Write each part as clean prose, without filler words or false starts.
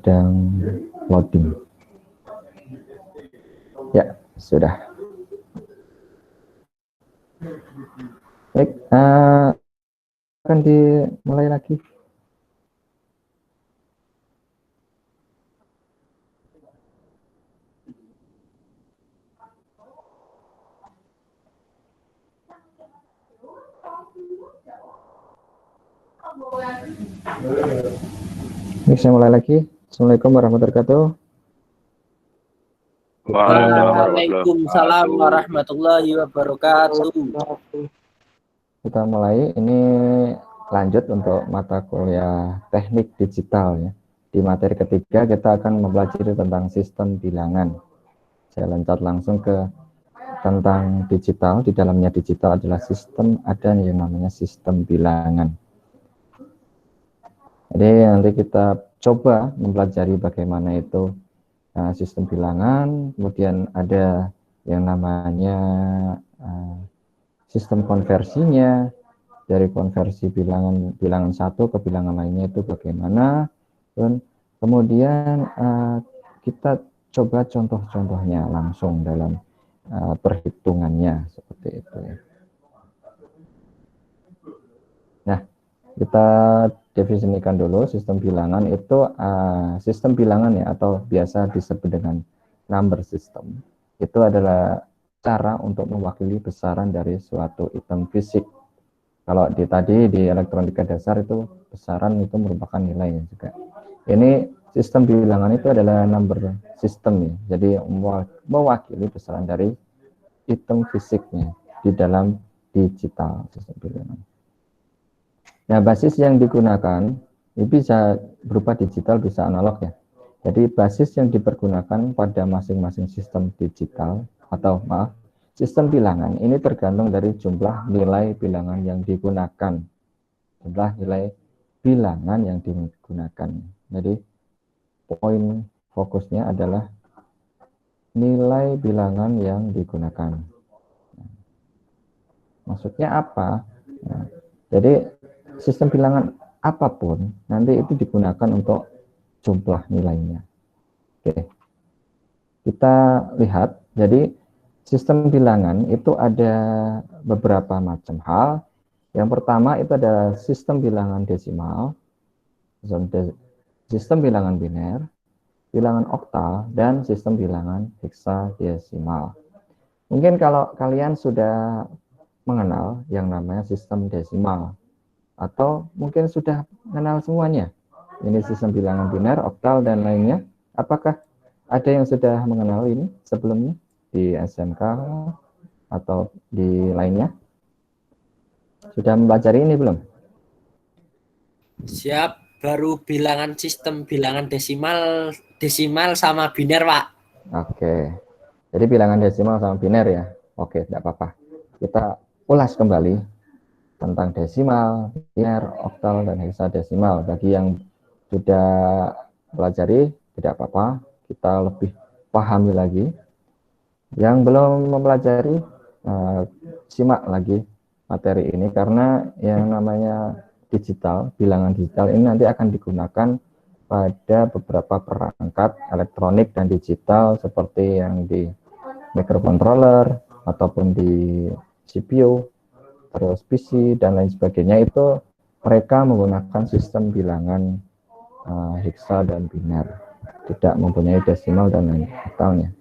sedang loading. Ya, sudah. Baik, akan dimulai lagi. Baik, saya mulai lagi. Assalamualaikum warahmatullahi wabarakatuh. Waalaikumsalam warahmatullahi wabarakatuh. Kita mulai, ini lanjut untuk mata kuliah teknik digital ya. Di materi ketiga kita akan mempelajari tentang sistem bilangan. Saya loncat langsung ke tentang digital. Di dalamnya digital adalah sistem, ada yang namanya sistem bilangan. Jadi nanti kita coba mempelajari bagaimana itu sistem bilangan, kemudian ada yang namanya sistem konversinya, dari konversi bilangan satu ke bilangan lainnya itu bagaimana, dan kemudian kita coba contoh-contohnya langsung dalam perhitungannya seperti itu ya. Nah, kita definisikan dulu sistem bilangan itu sistem bilangan ya, atau biasa disebut dengan number system. Itu adalah cara untuk mewakili besaran dari suatu item fisik. Kalau tadi di elektronika dasar itu besaran itu merupakan nilai juga. Ini sistem bilangan itu adalah number system ya. Jadi mewakili besaran dari item fisiknya di dalam digital sistem bilangan. Nah, basis yang digunakan ini bisa berupa digital, bisa analog ya. Jadi basis yang dipergunakan pada masing-masing sistem digital atau sistem bilangan ini tergantung dari jumlah nilai bilangan yang digunakan. Jumlah nilai bilangan yang digunakan. Jadi poin fokusnya adalah nilai bilangan yang digunakan. Maksudnya apa? Nah, jadi sistem bilangan apapun nanti itu digunakan untuk jumlah nilainya. Oke. Kita lihat, jadi sistem bilangan itu ada beberapa macam hal. Yang pertama itu ada sistem bilangan desimal, sistem bilangan biner, bilangan oktal, dan sistem bilangan heksadesimal. Mungkin kalau kalian sudah mengenal yang namanya sistem desimal, atau mungkin sudah mengenal semuanya. Ini sistem bilangan biner, oktal, dan lainnya. Apakah ada yang sudah mengenal ini sebelumnya di SMK atau di lainnya? Sudah mempelajari ini belum? Siap, baru bilangan sistem bilangan desimal sama biner, Pak. Oke. Jadi bilangan desimal sama biner ya. Oke, tidak apa-apa. Kita ulas kembali tentang desimal, biner, oktal, dan heksadesimal. Bagi yang sudah pelajari, tidak apa-apa, kita lebih pahami lagi. Yang belum mempelajari, simak lagi materi ini, karena yang namanya digital, bilangan digital ini nanti akan digunakan pada beberapa perangkat elektronik dan digital seperti yang di microcontroller ataupun di CPU, terus PC dan lain sebagainya. Itu mereka menggunakan sistem bilangan heksa dan biner, tidak mempunyai desimal dan lain oktalnya.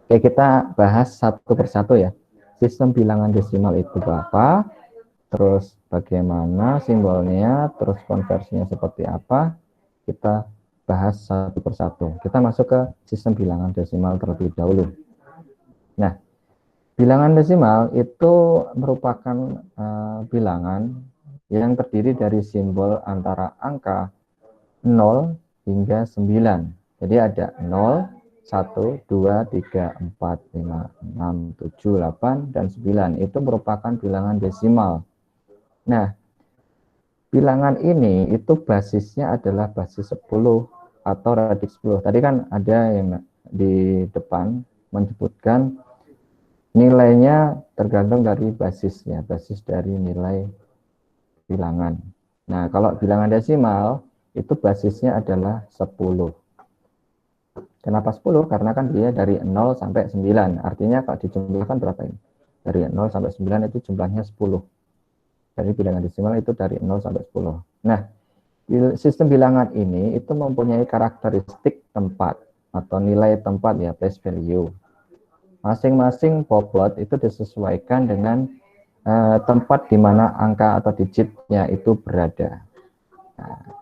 Oke, kita bahas satu persatu ya. Sistem bilangan desimal itu apa, terus bagaimana simbolnya, terus konversinya seperti apa, kita bahas satu persatu. Kita masuk ke sistem bilangan desimal terlebih dahulu. Nah, bilangan desimal itu merupakan bilangan yang terdiri dari simbol antara angka 0 hingga 9. Jadi ada 0, 1, 2, 3, 4, 5, 6, 7, 8, dan 9. Itu merupakan bilangan desimal. Nah, bilangan ini itu basisnya adalah basis 10 atau radix 10. Tadi kan ada yang di depan menyebutkan nilainya tergantung dari basisnya, basis dari nilai bilangan. Nah, kalau bilangan desimal itu basisnya adalah 10. Kenapa 10? Karena kan dia dari 0 sampai 9. Artinya kalau dijumlahkan berapa ini? Dari 0 sampai 9 itu jumlahnya 10. Jadi bilangan desimal itu dari 0 sampai 10. Nah, sistem bilangan ini itu mempunyai karakteristik tempat atau nilai tempat ya, place value. Masing-masing bobot itu disesuaikan dengan tempat di mana angka atau digitnya itu berada. Nah,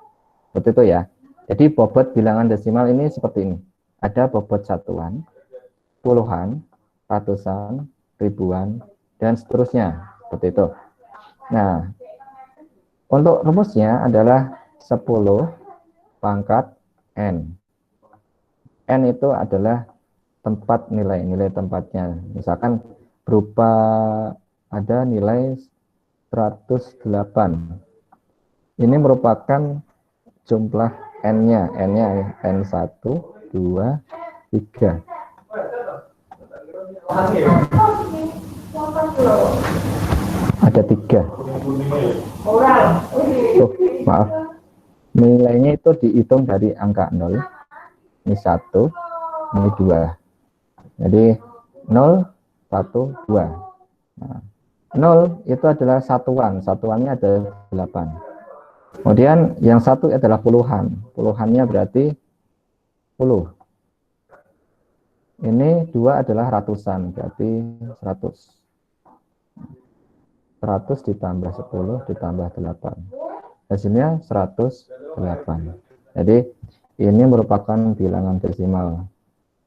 seperti itu ya. Jadi bobot bilangan desimal ini seperti ini. Ada bobot satuan, puluhan, ratusan, ribuan, dan seterusnya. Seperti itu. Nah, untuk rumusnya adalah 10 pangkat N. N itu adalah tempat nilai tempatnya. Misalkan berupa ada nilai 108. Ini merupakan jumlah N-nya. N-nya N1, 2, 3. Ada 3. Oh, maaf. Nilainya itu dihitung dari angka 0. Ini 1, ini 2. Jadi 0, 1, 2. Nah, 0 itu adalah satuan. Satuannya ada 8. Kemudian yang 1 adalah puluhan. Puluhannya berarti 10. Ini 2 adalah ratusan, berarti 100. 100 ditambah 10 ditambah 8. Hasilnya 108. Jadi ini merupakan bilangan desimal.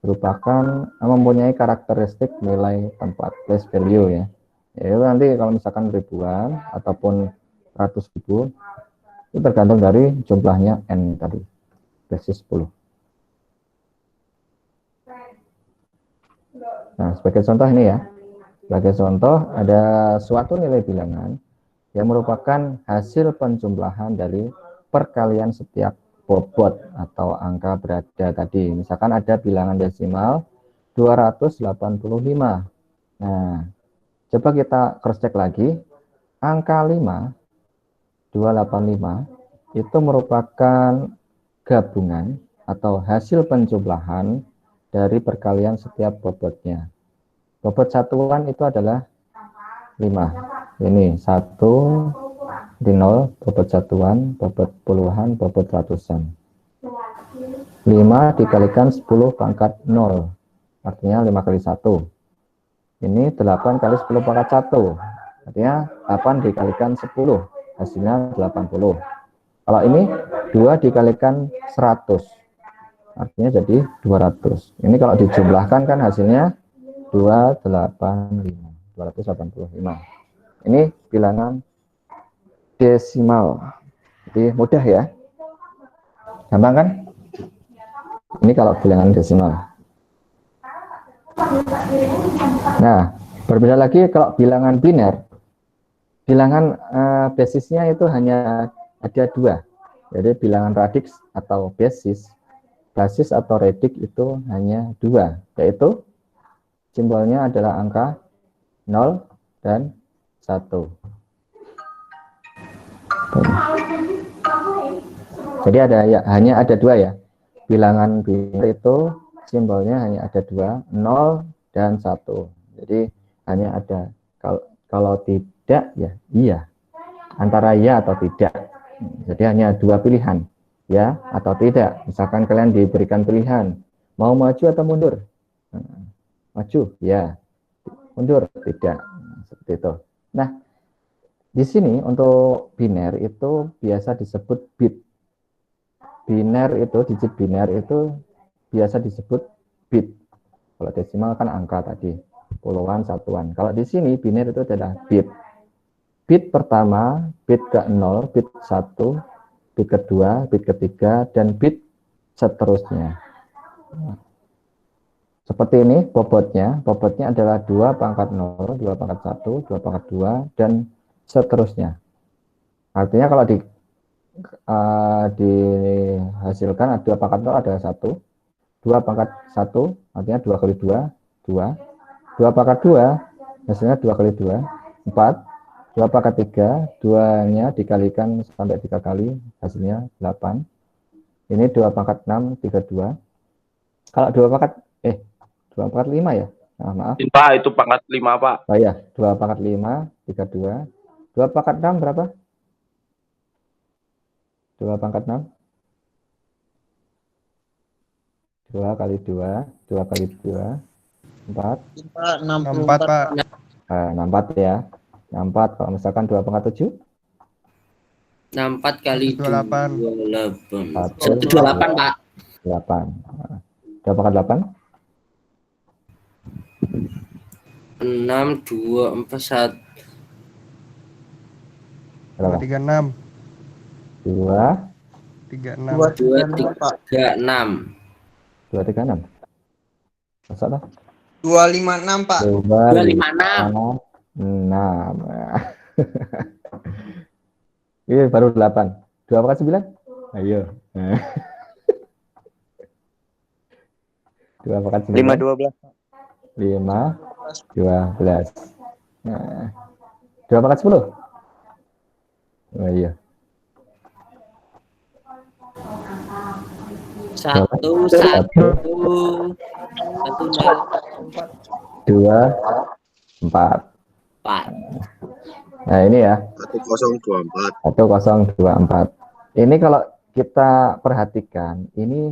Merupakan mempunyai karakteristik nilai tempat, place value ya. Itu nanti kalau misalkan ribuan ataupun ratus ribu, itu tergantung dari jumlahnya N tadi, basis 10. Nah, sebagai contoh ini ya. Sebagai contoh, ada suatu nilai bilangan yang merupakan hasil penjumlahan dari perkalian setiap bobot atau angka berada tadi. Misalkan ada bilangan desimal 285. Nah, coba kita cross check lagi. Angka 5, 285, itu merupakan gabungan atau hasil penjumlahan dari perkalian setiap bobotnya. Bobot satuan itu adalah 5. Ini 1 di 0, bobot satuan, bobot puluhan, bobot ratusan. 5 dikalikan 10 pangkat 0. Artinya 5 kali 1. Ini 8 kali 10 pangkat 1. Artinya 8 dikalikan 10. Hasilnya 80. Kalau ini 2 dikalikan 100. Artinya jadi 200. Ini kalau dijumlahkan kan hasilnya 285. Ini bilangan desimal. Jadi mudah ya. Gampang kan? Ini kalau bilangan desimal. Nah, berbeda lagi kalau bilangan biner. Bilangan basisnya itu hanya ada 2. Jadi bilangan radix atau basis atau redik itu hanya 2, yaitu simbolnya adalah angka 0 dan 1. Jadi hanya ada 2 ya. Bilangan biner itu simbolnya hanya ada 2, 0 dan 1. Jadi hanya ada, kalau tidak ya iya. Antara ya atau tidak. Jadi hanya 2 pilihan, ya atau tidak. Misalkan kalian diberikan pilihan, mau maju atau mundur? Maju, ya. Mundur, tidak. Seperti itu. Nah, di sini untuk biner itu biasa disebut bit. Biner itu, digit biner itu biasa disebut bit. Kalau desimal kan angka tadi, puluhan, satuan. Kalau di sini biner itu adalah bit. Bit pertama, bit ke-0, bit 1, bit kedua, bit ketiga, dan bit seterusnya. Seperti ini bobotnya adalah 2 pangkat 0, 2 pangkat 1, 2 pangkat 2, dan seterusnya. Artinya kalau dihasilkan 2 pangkat 0 adalah 1, 2 pangkat 1 artinya 2 kali 2, 2, 2 pangkat 2 hasilnya 2 kali 2, 4, 2 pangkat 3, 2-nya dikalikan sampai 3 kali hasilnya 8, Ini 2 pangkat 6, 32. Kalau 2 pangkat, 2 pangkat 5 ya? Nah, maaf. Pak, itu pangkat 5, Pak. Oh ya, 2 pangkat 5, 32. 2 pangkat 6 berapa? 2 pangkat 6? 2 kali 2, 2 kali 2, 4. 64, Pak. 64 ya. 64, kalau misalkan 2 pangkat 7? 64 kali 28. 128, Pak. 8. 2 pangkat 8? 6, 2, 4, 1. Berapa? 36. 2, 36. 2, 3, 6. 2, 3, 6. Masuk lah. 256, Pak. 256. 6. Ini baru 8. 2 pangkat 9? Ayo. 2 pangkat 9. 5, 12. 5, 12. Nah, 2 pangkat 10? Oh iya. 1, 1, 2, 4. 4. Nah ini ya. 1024. 1024. Ini kalau kita perhatikan, ini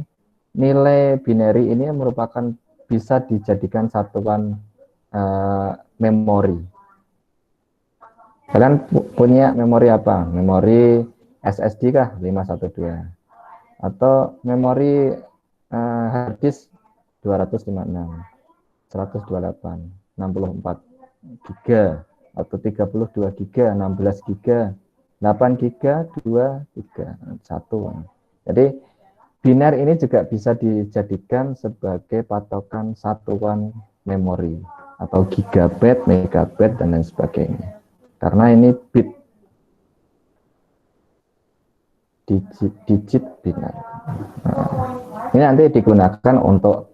nilai binary ini merupakan bisa dijadikan satuan memori. Kalian punya memori apa? Memori SSD kah? 512. Atau memori hard disk 256, 128, 64 giga atau 32 giga, 16 giga, 8 giga, 2, 3, 1. Jadi biner ini juga bisa dijadikan sebagai patokan satuan memori atau gigabyte, megabyte, dan lain sebagainya. Karena ini bit, digit biner. Nah, ini nanti digunakan untuk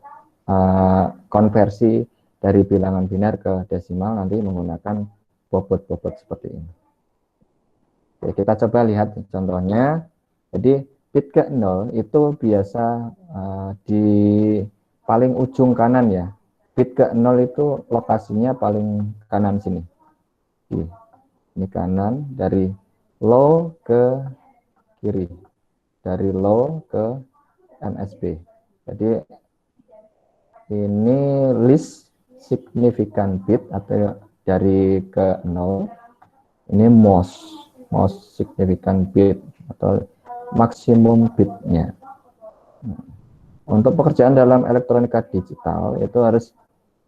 konversi dari bilangan biner ke desimal, nanti menggunakan bobot-bobot seperti ini. Oke, kita coba lihat contohnya. Jadi bit ke 0 itu biasa di paling ujung kanan ya. Bit ke 0 itu lokasinya paling kanan sini. Ini kanan, dari low ke kiri, dari low ke MSB. Jadi ini least significant bit atau dari ke 0. Ini most significant bit atau maksimum bitnya. Untuk pekerjaan dalam elektronika digital itu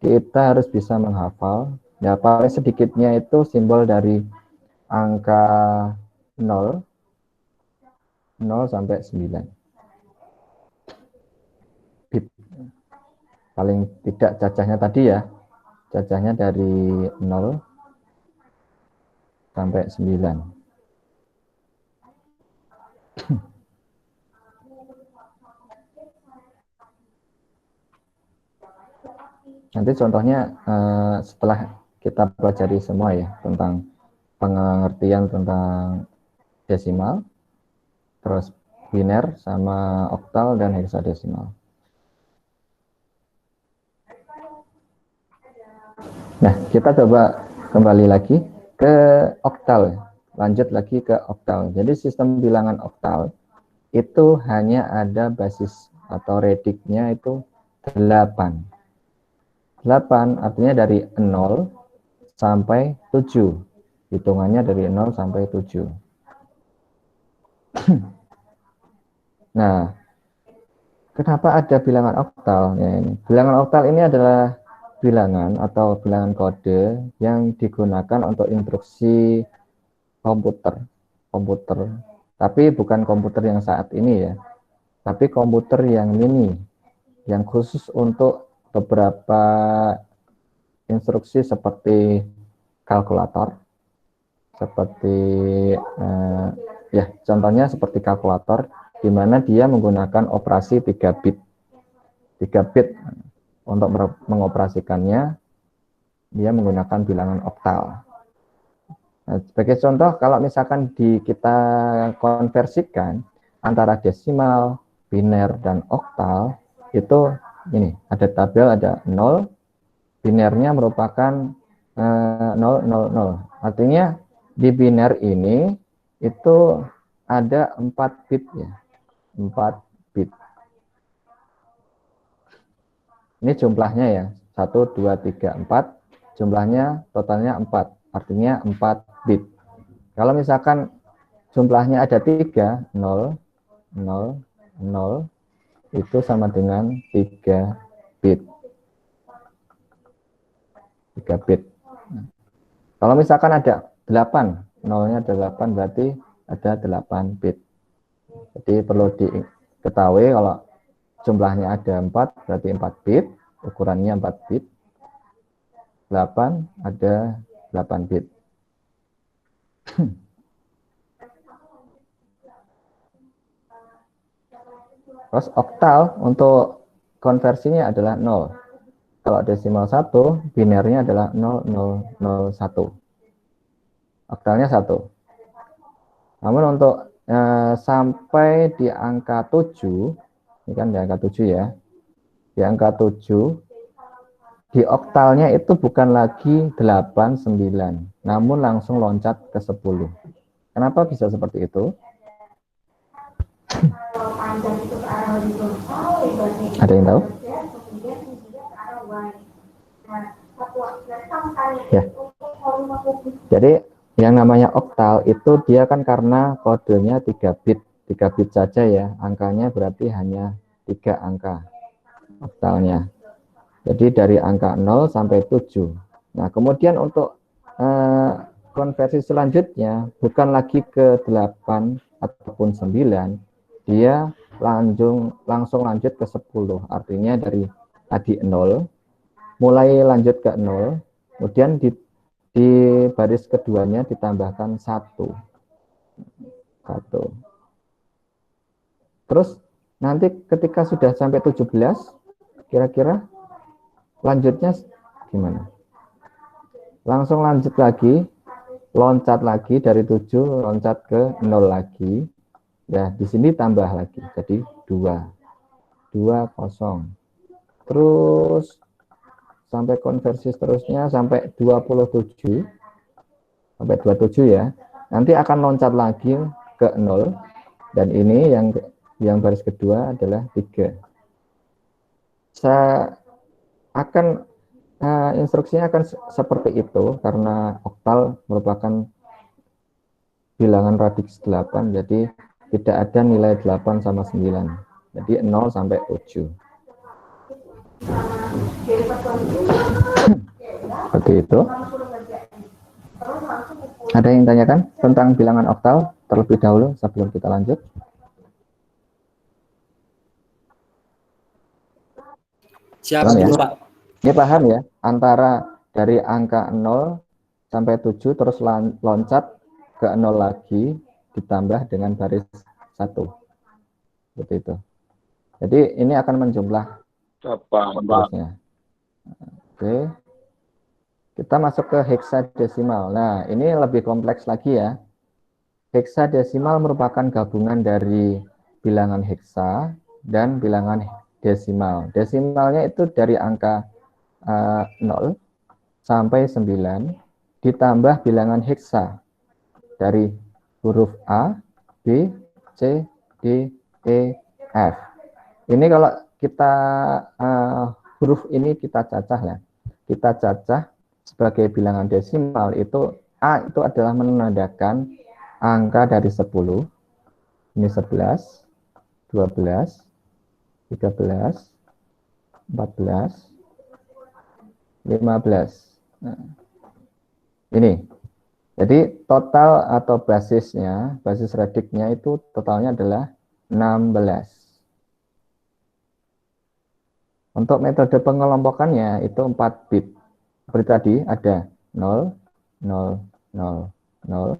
kita harus bisa menghafal. Ya, paling sedikitnya itu simbol dari angka 0 sampai 9 bit. Paling tidak cacahnya tadi ya, cacahnya dari 0 sampai 9. Nanti contohnya setelah kita pelajari semua ya, tentang pengertian tentang desimal, terus biner sama oktal dan heksadesimal. Nah, kita coba kembali lagi ke oktal. Lanjut lagi ke oktal. Jadi sistem bilangan oktal itu hanya ada basis atau radiknya itu 8. 8 artinya dari 0 sampai 7. Hitungannya dari 0 sampai 7. Nah, kenapa ada bilangan oktal? Ya, ini. Bilangan oktal ini adalah bilangan atau bilangan kode yang digunakan untuk instruksi komputer. Tapi bukan komputer yang saat ini ya, tapi komputer yang mini, yang khusus untuk beberapa instruksi seperti kalkulator, seperti ya contohnya seperti kalkulator, di mana dia menggunakan operasi 3 bit. 3 bit untuk mengoperasikannya, dia menggunakan bilangan oktal. Nah, sebagai contoh, kalau misalkan kita konversikan antara desimal biner dan oktal itu ini ada tabel, ada 0, binernya merupakan 0, 0, 0. Artinya di biner ini itu ada 4 bit ya, 4 bit. Ini jumlahnya ya, 1, 2, 3, 4. Jumlahnya totalnya 4, artinya 4 bit. Kalau misalkan jumlahnya ada 3, 0, 0, 0, itu sama dengan 3 bit. 3 bit. Kalau misalkan ada 8, nolnya ada 8, berarti ada 8 bit. Jadi perlu diketahui kalau jumlahnya ada 4, berarti 4 bit, ukurannya 4 bit. 8 ada 8 bit. Terus oktal untuk konversinya adalah 0. Kalau desimal 1, binernya adalah 0001. Oktalnya 1. Namun untuk sampai di angka 7, ini kan di angka 7 ya. Di angka 7, di oktalnya itu bukan lagi 8, 9, namun langsung loncat ke 10. Kenapa bisa seperti itu? Ada yang tahu? Ya. Jadi yang namanya oktal itu dia kan karena kodenya 3 bit. 3 bit saja ya. Angkanya berarti hanya 3 angka oktalnya. Jadi dari angka 0 sampai 7. Nah, kemudian untuk konversi selanjutnya bukan lagi ke 8 ataupun 9, dia langsung lanjut ke 10. Artinya dari tadi 0, mulai lanjut ke 0, kemudian di baris keduanya ditambahkan 1. Terus nanti ketika sudah sampai 17, kira-kira lanjutnya gimana? Langsung lanjut lagi, loncat lagi dari 7, loncat ke 0 lagi. Ya, di sini tambah lagi, jadi 2, 0. Terus sampai konversi seterusnya sampai 27, sampai 27 ya. Nanti akan loncat lagi ke 0, dan ini yang baris kedua adalah 3. Saya akan instruksinya akan seperti itu karena oktal merupakan bilangan radix 8, jadi tidak ada nilai 8 sama 9. Jadi 0 sampai 7. Seperti itu. Ada yang tanyakan tentang bilangan oktal terlebih dahulu sebelum kita lanjut? Siap, ya? Pak. Ini paham ya? Antara dari angka 0 sampai 7 terus loncat ke 0 lagi ditambah dengan baris 1. Seperti itu. Jadi ini akan menjumlah terusnya. Oke. Kita masuk ke heksadesimal. Nah, ini lebih kompleks lagi ya. Heksadesimal merupakan gabungan dari bilangan heksa dan bilangan desimal. Desimalnya itu dari angka 0 sampai 9 ditambah bilangan heksa dari huruf A, B, C, D, E, F. Ini kalau kita huruf ini kita cacah ya. Kita cacah sebagai bilangan desimal itu A itu adalah menandakan angka dari 10. Ini 11, 12, 13, 14, 15. Nah, ini. Jadi total atau basisnya, basis radiknya itu totalnya adalah 16. Untuk metode pengelompokannya itu 4 bit. Seperti tadi ada 0, 0, 0, 0,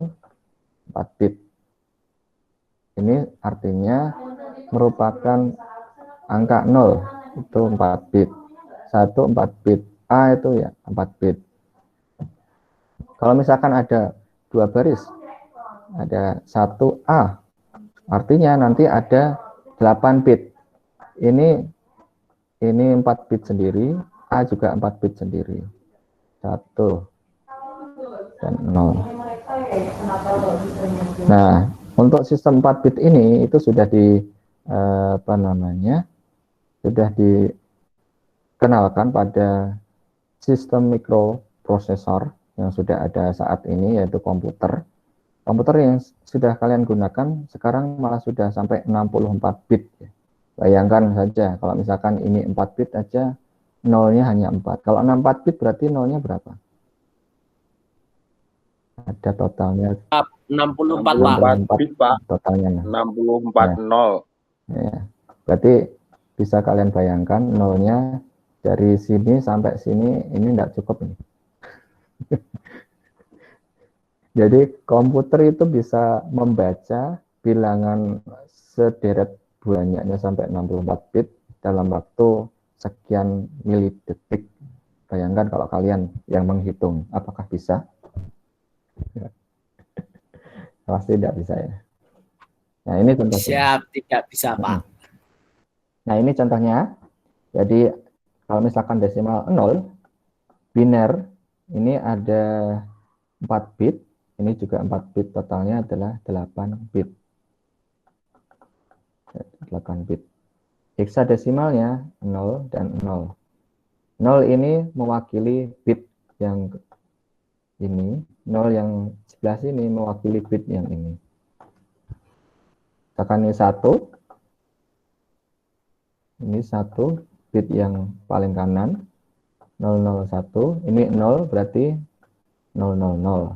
4 bit. Ini artinya merupakan angka 0 itu 4 bit. 1 4 bit. A itu ya 4 bit. Kalau misalkan ada 2 baris, ada 1A, artinya nanti ada 8 bit. Ini 4 bit sendiri, A juga 4 bit sendiri. 1 dan 0. Nah, untuk sistem 4 bit ini itu sudah sudah dikenalkan pada sistem mikroprosesor yang sudah ada saat ini, yaitu komputer. Komputer yang sudah kalian gunakan sekarang malah sudah sampai 64 bit. Bayangkan saja kalau misalkan ini 4 bit aja, nolnya hanya 4. Kalau 64 bit berarti nolnya berapa? Ada totalnya 64 Pak. bit Pak. Totalnya 64 nol. ya. Berarti bisa kalian bayangkan nolnya dari sini sampai sini ini tidak cukup ini. Jadi komputer itu bisa membaca bilangan sederet banyaknya sampai 64 bit dalam waktu sekian milidetik. Bayangkan kalau kalian yang menghitung, apakah bisa? Pasti tidak bisa ya. Nah ini contohnya. Siap, tidak bisa Pak. Nah ini contohnya. Jadi kalau misalkan desimal 0, biner ini ada 4 bit, ini juga 4 bit, totalnya adalah 8 bit. 8 bit. Hexadesimalnya 0 dan 0. 0 ini mewakili bit yang ini, 0 yang sebelah sini mewakili bit yang ini. Misalkan ini 1. Ini 1 bit yang paling kanan. 001, ini 0 berarti 000.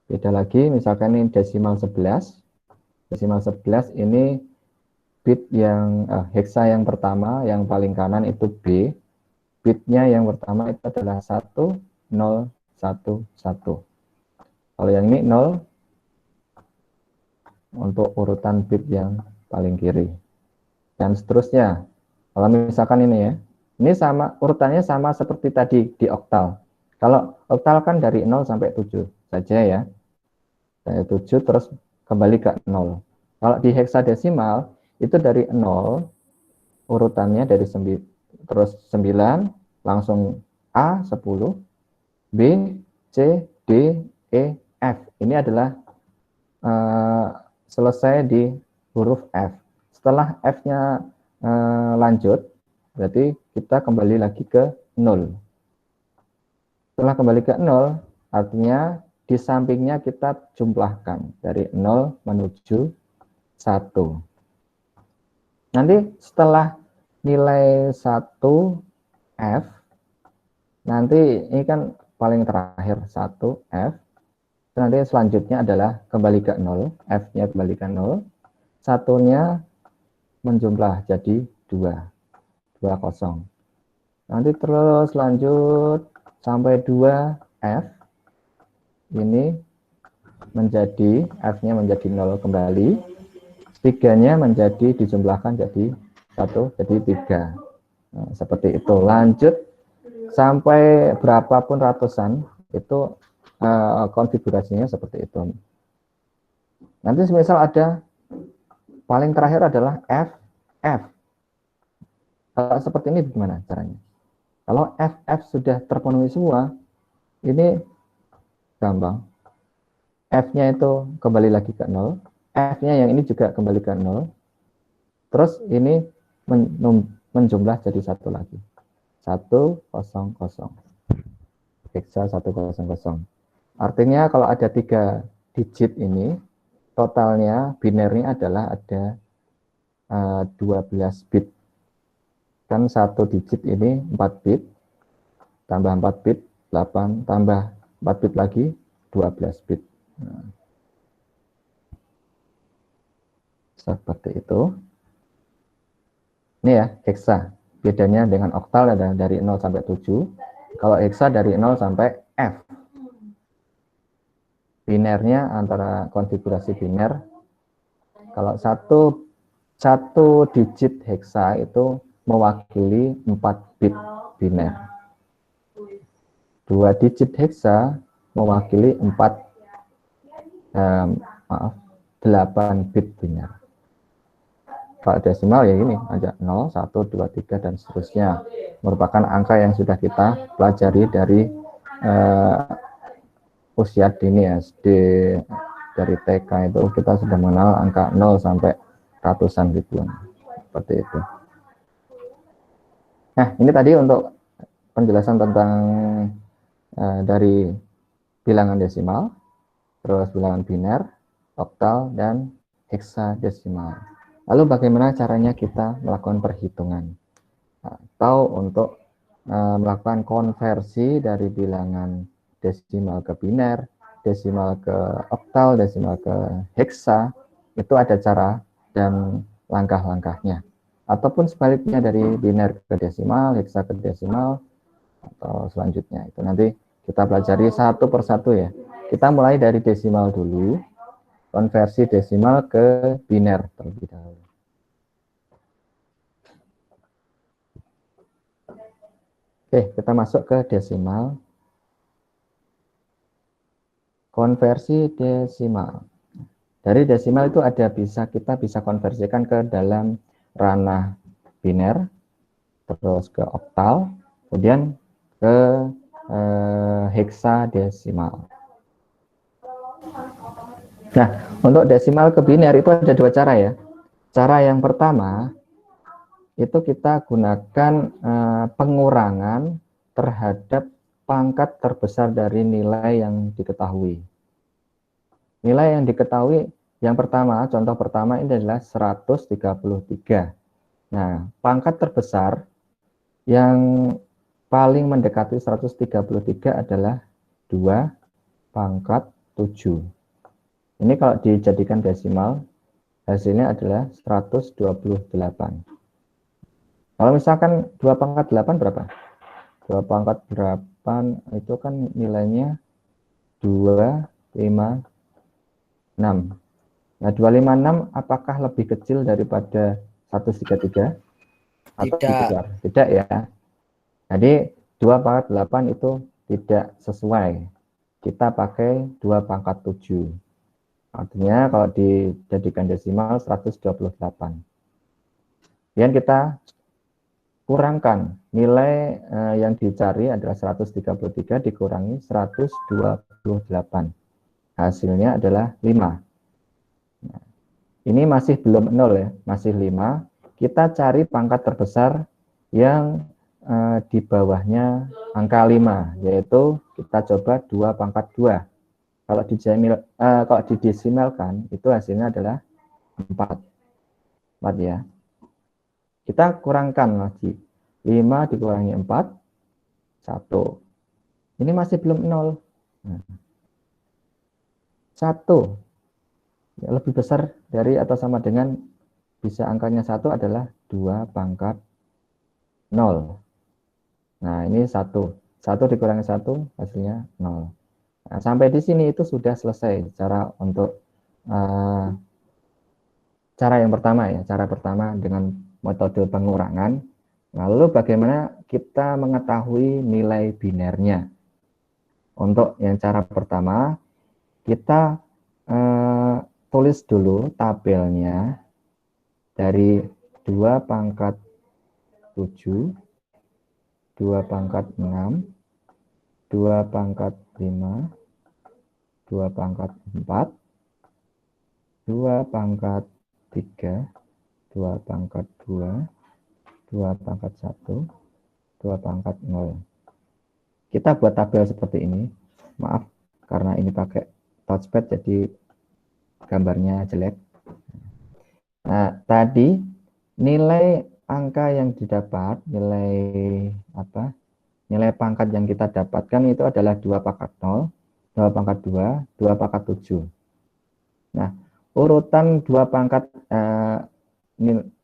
Beda lagi, misalkan ini desimal 11. Desimal 11 ini bit yang heksa yang pertama, yang paling kanan itu B. Bitnya yang pertama itu adalah 1011. Kalau yang ini 0 untuk urutan bit yang paling kiri. Dan seterusnya. Kalau misalkan ini ya, ini sama urutannya sama seperti tadi di oktal. Kalau oktal kan dari 0 sampai 7 saja ya. Dari 7 terus kembali ke 0. Kalau di heksadesimal itu dari 0 urutannya dari 9 terus 9 langsung A 10, B, C, D, E, F. Ini adalah selesai di huruf F. Setelah F-nya lanjut, berarti kita kembali lagi ke 0. Setelah kembali ke 0, artinya di sampingnya kita jumlahkan dari 0 menuju 1. Nanti setelah nilai 1 F, nanti ini kan paling terakhir 1 F, nanti selanjutnya adalah kembali ke 0, F-nya kembali ke 0, satunya menjumlah jadi 20. Nanti terus lanjut sampai 2F, ini menjadi, F-nya menjadi 0 kembali, 3-nya menjadi dijumlahkan jadi 1, jadi 3. Nah, seperti itu. Lanjut sampai berapapun ratusan, itu konfigurasinya seperti itu. Nanti semisal ada, paling terakhir adalah FF. Kalau seperti ini bagaimana caranya? Kalau FF sudah terpenuhi semua, ini gampang. F-nya itu kembali lagi ke 0. F-nya yang ini juga kembali ke 0. Terus ini menjumlah jadi 1 lagi. 100. Heksa 100. Artinya kalau ada 3 digit ini, totalnya binernya adalah ada 12 bit. Kan 1 digit ini 4 bit, tambah 4 bit, 8, tambah 4 bit lagi, 12 bit. Nah, seperti itu. Ini ya, heksa. Bedanya dengan oktal ada dari 0 sampai 7. Kalau heksa dari 0 sampai F. Binernya antara konfigurasi biner. Kalau satu digit heksa itu mewakili 4 bit biner. 2 digit heksa mewakili 8 bit biner. Kalau desimal ya ini aja 0, 1, 2, 3 dan seterusnya. Merupakan angka yang sudah kita pelajari dari usia dini SD, dari TK itu kita sudah mengenal angka 0 sampai ratusan ribuan. Seperti itu. Nah, ini tadi untuk penjelasan tentang dari bilangan desimal, terus bilangan biner, oktal, dan heksadesimal. Lalu bagaimana caranya kita melakukan perhitungan atau untuk melakukan konversi dari bilangan desimal ke biner, desimal ke oktal, desimal ke heksa. Itu ada cara dan langkah-langkahnya. Ataupun sebaliknya dari biner ke desimal, heksa ke desimal, atau selanjutnya. Itu nanti kita pelajari satu persatu ya. Kita mulai dari desimal dulu, konversi desimal ke biner terlebih dahulu. Oke, kita masuk ke desimal. Konversi desimal. Dari desimal itu kita bisa konversikan ke dalam ranah biner, terus ke oktal, kemudian ke heksadesimal. Nah, untuk desimal ke biner itu ada dua cara ya. Cara yang pertama itu kita gunakan pengurangan terhadap pangkat terbesar dari nilai yang diketahui. Nilai yang diketahui yang pertama, contoh pertama ini adalah 133. Nah, pangkat terbesar yang paling mendekati 133 adalah 2 pangkat 7. Ini kalau dijadikan desimal, hasilnya adalah 128. Kalau misalkan 2 pangkat 8 berapa? 2 pangkat 8 itu kan nilainya 256. Nah, 256 apakah lebih kecil daripada 133? Atau lebih besar? Tidak ya. Jadi 2 pangkat 8 itu tidak sesuai. Kita pakai 2 pangkat 7. Artinya kalau dijadikan desimal 128. Kemudian kita kurangkan nilai yang dicari adalah 133 dikurangi 128. Hasilnya adalah 5. Nah, ini masih belum 0 ya, masih 5. Kita cari pangkat terbesar yang di bawahnya angka 5, yaitu kita coba 2 pangkat 2. Kalau didesimalkan itu hasilnya adalah 4. 4 ya. Kita kurangkan lagi. 5 dikurangi 4, 1. Ini masih belum 0. 1. Ya, lebih besar dari atau sama dengan bisa angkanya 1 adalah 2 pangkat 0. Nah, ini 1. 1 dikurangi 1 hasilnya 0. Nah, sampai di sini itu sudah selesai cara untuk cara yang pertama ya, cara pertama dengan metode pengurangan. Lalu bagaimana kita mengetahui nilai binernya? Untuk yang cara pertama, kita tulis dulu tabelnya dari 2 pangkat 7, 2 pangkat 6, 2 pangkat 5, 2 pangkat 4, 2 pangkat 3, 2 pangkat 2, 2 pangkat 1, 2 pangkat 0. Kita buat tabel seperti ini. Maaf, karena ini pakai touchpad jadi gambarnya jelek. Nah, tadi nilai angka yang didapat, nilai pangkat yang kita dapatkan itu adalah 2 pangkat 0, 2 pangkat 2, 2 pangkat 7. Nah, urutan 2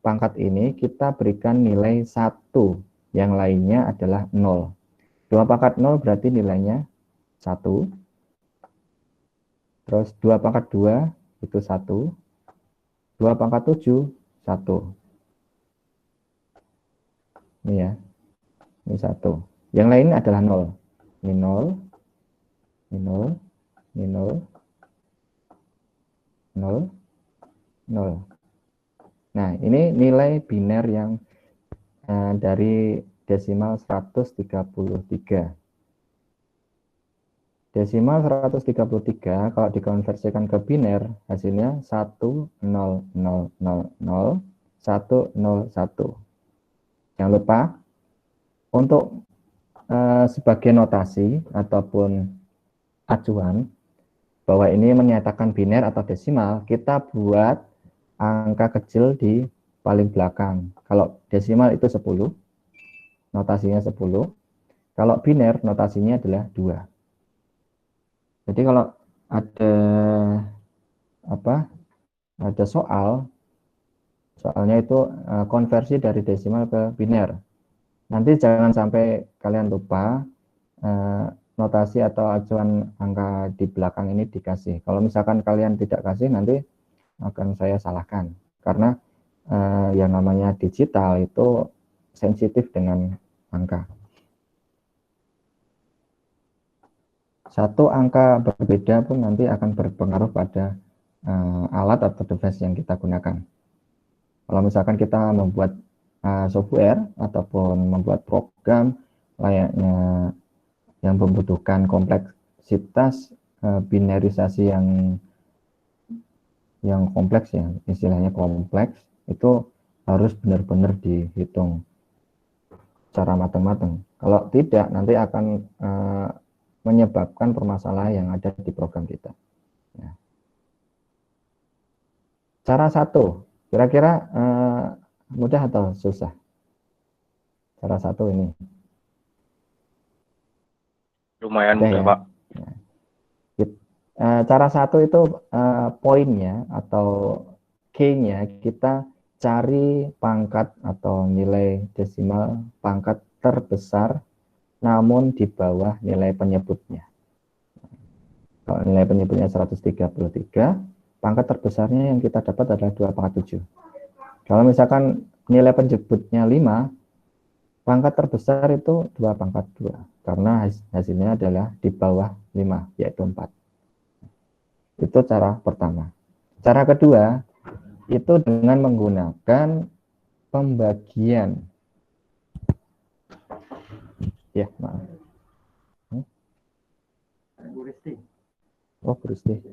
pangkat ini kita berikan nilai 1, yang lainnya adalah 0. 2 pangkat 0 berarti nilainya 1. Terus 2 pangkat 2 itu 1. 2 pangkat 7, 1. Ini ya, ini 1. Yang lain adalah 0. Ini 0, ini 0, ini 0, 0, 0. Nah, ini nilai biner yang dari desimal 133. Desimal 133 kalau dikonversikan ke biner hasilnya 100000101. Jangan lupa untuk sebagai notasi ataupun acuan bahwa ini menyatakan biner atau desimal, kita buat angka kecil di paling belakang. Kalau desimal itu 10, notasinya 10. Kalau biner notasinya adalah 2. Jadi kalau ada soalnya itu konversi dari desimal ke biner. Nanti jangan sampai kalian lupa notasi atau acuan angka di belakang ini dikasih. Kalau misalkan kalian tidak kasih, nanti akan saya salahkan. Karena yang namanya digital itu sensitif dengan angka. Satu angka berbeda pun nanti akan berpengaruh pada alat atau device yang kita gunakan. Kalau misalkan kita membuat software ataupun membuat program layaknya yang membutuhkan kompleksitas binarisasi yang kompleks ya, istilahnya kompleks, itu harus benar-benar dihitung secara matang-matang. Kalau tidak, nanti akan menyebabkan permasalahan yang ada di program kita. Ya. Cara satu, kira-kira mudah atau susah? Cara satu ini. Lumayan mudah, ya, Pak. Cara satu itu poinnya atau K-nya kita cari pangkat atau nilai desimal pangkat terbesar namun di bawah nilai penyebutnya. Kalau nilai penyebutnya 133, pangkat terbesarnya yang kita dapat adalah 2 pangkat 7. Kalau misalkan nilai penyebutnya 5, pangkat terbesar itu 2 pangkat 2, karena hasilnya adalah di bawah 5, yaitu 4. Itu cara pertama. Cara kedua, itu dengan menggunakan pembagian. Ya, maaf. Oh, Bu Risti.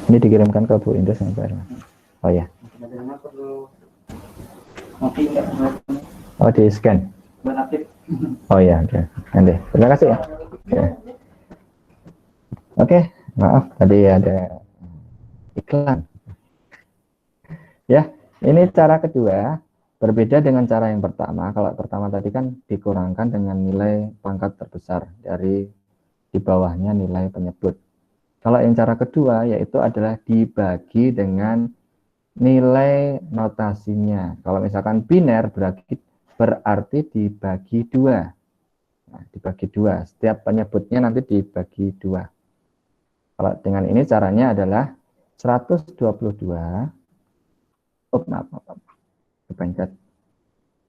Ini dikirimkan ke Bu Indah sama Pak Erna. Oh ya. Oh, di scan. Oh ya, oke. Nanti. Terima kasih ya. Oke, maaf tadi ada iklan. Ya, ini cara kedua. Berbeda dengan cara yang pertama. Kalau pertama tadi kan dikurangkan dengan nilai pangkat terbesar dari di bawahnya nilai penyebut. Kalau yang cara kedua yaitu adalah dibagi dengan nilai notasinya. Kalau misalkan biner berarti dibagi 2. Nah, dibagi 2. Setiap penyebutnya nanti dibagi 2. Kalau dengan ini caranya adalah 122. Kepencet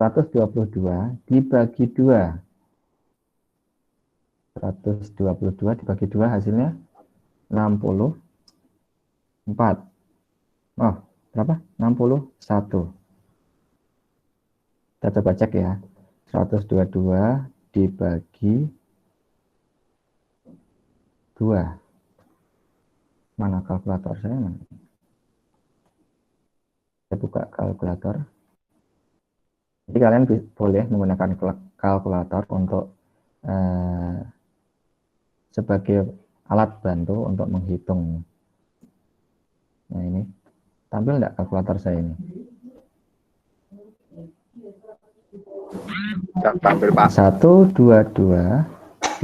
122 dibagi 2. 122 dibagi 2 hasilnya 64. Oh, berapa? 61. Kita coba cek ya. 122 dibagi 2. Mana kalkulator saya? Mana? Saya buka kalkulator. Jadi kalian boleh menggunakan kalkulator untuk sebagai alat bantu untuk menghitung. Nah ini, tampil enggak kalkulator saya ini? Tampil, Pak. 122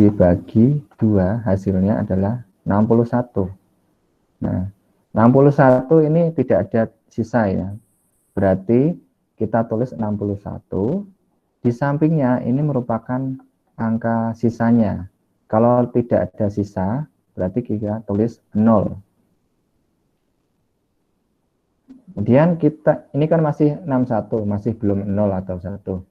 dibagi 2 hasilnya adalah 61. Nah, 61 ini tidak ada sisa ya. Berarti kita tulis 61, di sampingnya ini merupakan angka sisanya. Kalau tidak ada sisa, berarti kita tulis 0. Kemudian kita, ini kan masih 61, masih belum 0 atau 1.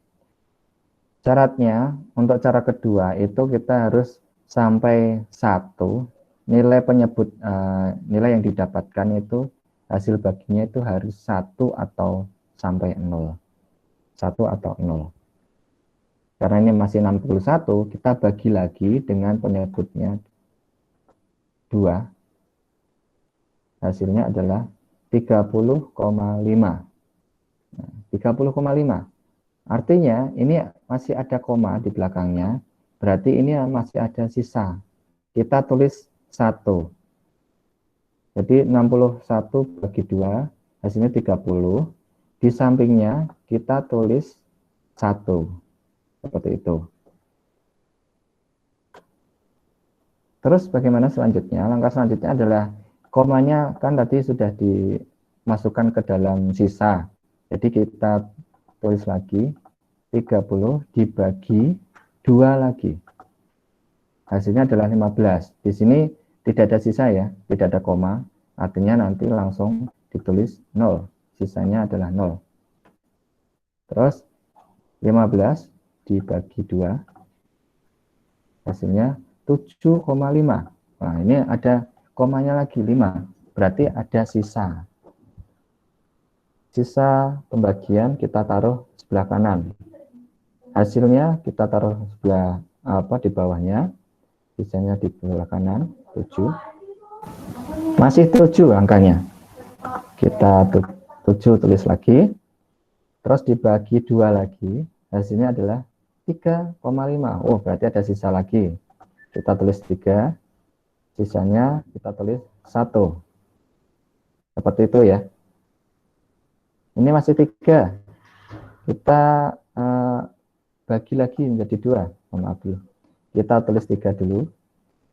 Syaratnya, untuk cara kedua itu kita harus sampai 1, nilai penyebut, nilai yang didapatkan itu hasil baginya itu harus 1 atau sampai 0. 1 atau 0. Karena ini masih 61, kita bagi lagi dengan penyebutnya 2. Hasilnya adalah 30,5. Nah, 30,5. Artinya ini masih ada koma di belakangnya, berarti ini masih ada sisa. Kita tulis 1. Jadi 61 bagi 2, hasilnya 30. Di sampingnya kita tulis 1. Seperti itu. Terus bagaimana selanjutnya? Langkah selanjutnya adalah komanya kan tadi sudah dimasukkan ke dalam sisa. Jadi kita tulis lagi 30 dibagi 2 lagi. Hasilnya adalah 15. Di sini tidak ada sisa ya, tidak ada koma. Artinya nanti langsung ditulis 0. Sisanya adalah 0. Terus 15 dibagi 2, hasilnya 7,5. Nah, ini ada komanya lagi 5, berarti ada sisa. Sisa pembagian kita taruh sebelah kanan. Hasilnya kita taruh sebelah di bawahnya. Sisanya di sebelah kanan, 7. Masih 7 angkanya. Kita 7 tulis lagi. Terus dibagi 2 lagi, hasilnya adalah 3,5. Oh, berarti ada sisa lagi. Kita tulis 3, sisanya kita tulis 1. Seperti itu ya. Ini masih 3. Kita bagi lagi menjadi 2. Maaf dulu. Kita tulis 3 dulu.